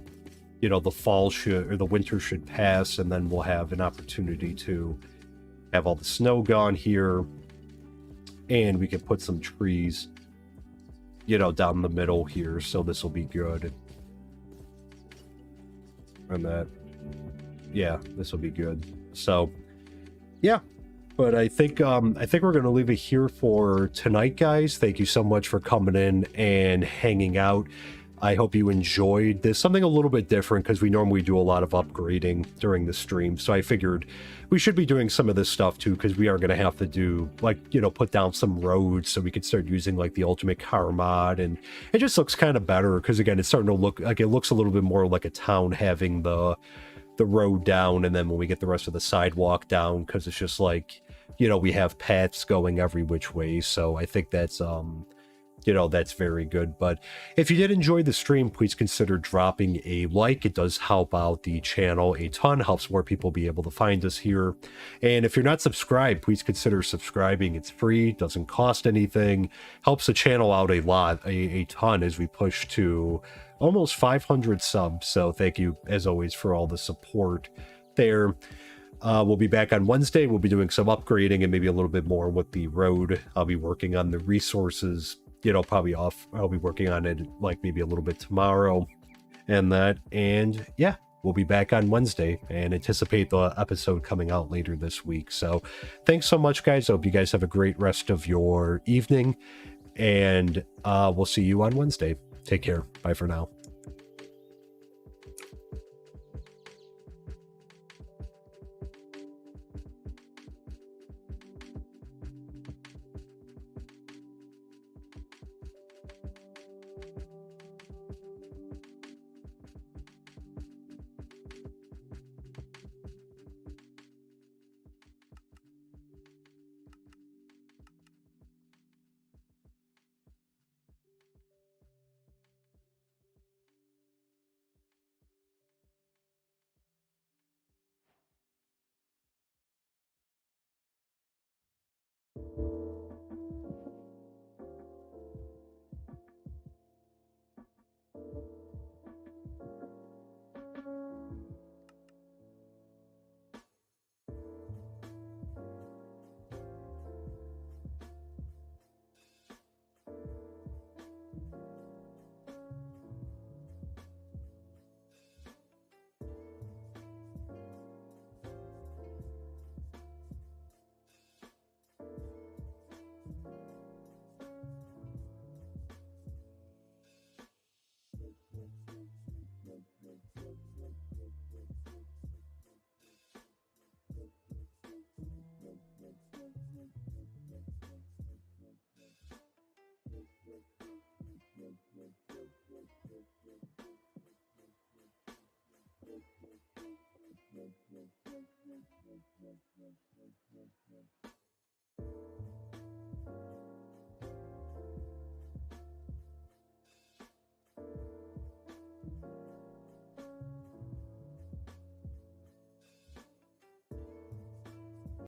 you know, the fall should, or the winter should pass, and then we'll have an opportunity to have all the snow gone here, and we can put some trees, you know, down the middle here, so this will be good. And that, yeah, this will be good. So yeah, but I think we're gonna leave it here for tonight, guys. Thank you so much for coming in and hanging out. I hope you enjoyed this. Something a little bit different because we normally do a lot of upgrading during the stream. So I figured we should be doing some of this stuff too, because we are going to have to do, like, you know, put down some roads so we could start using like the ultimate car mod. And it just looks kind of better because, again, it's starting to look like, it looks a little bit more like a town having the road down, and then when we get the rest of the sidewalk down, because it's just like, you know, we have paths going every which way. So I think that's you know, that's very good. But if you did enjoy the stream, please consider dropping a like. It does help out the channel a ton, helps more people be able to find us here. And if you're not subscribed, please consider subscribing. It's free, doesn't cost anything, helps the channel out a lot, a ton, as we push to almost 500 subs. So thank you, as always, for all the support there. We'll be back on Wednesday. We'll be doing some upgrading and maybe a little bit more with the road. I'll be working on the resources, you know, probably off. I'll be working on it like maybe a little bit tomorrow and that. And yeah, we'll be back on Wednesday and anticipate the episode coming out later this week. So thanks so much, guys. I hope you guys have a great rest of your evening, and we'll see you on Wednesday. Take care. Bye for now.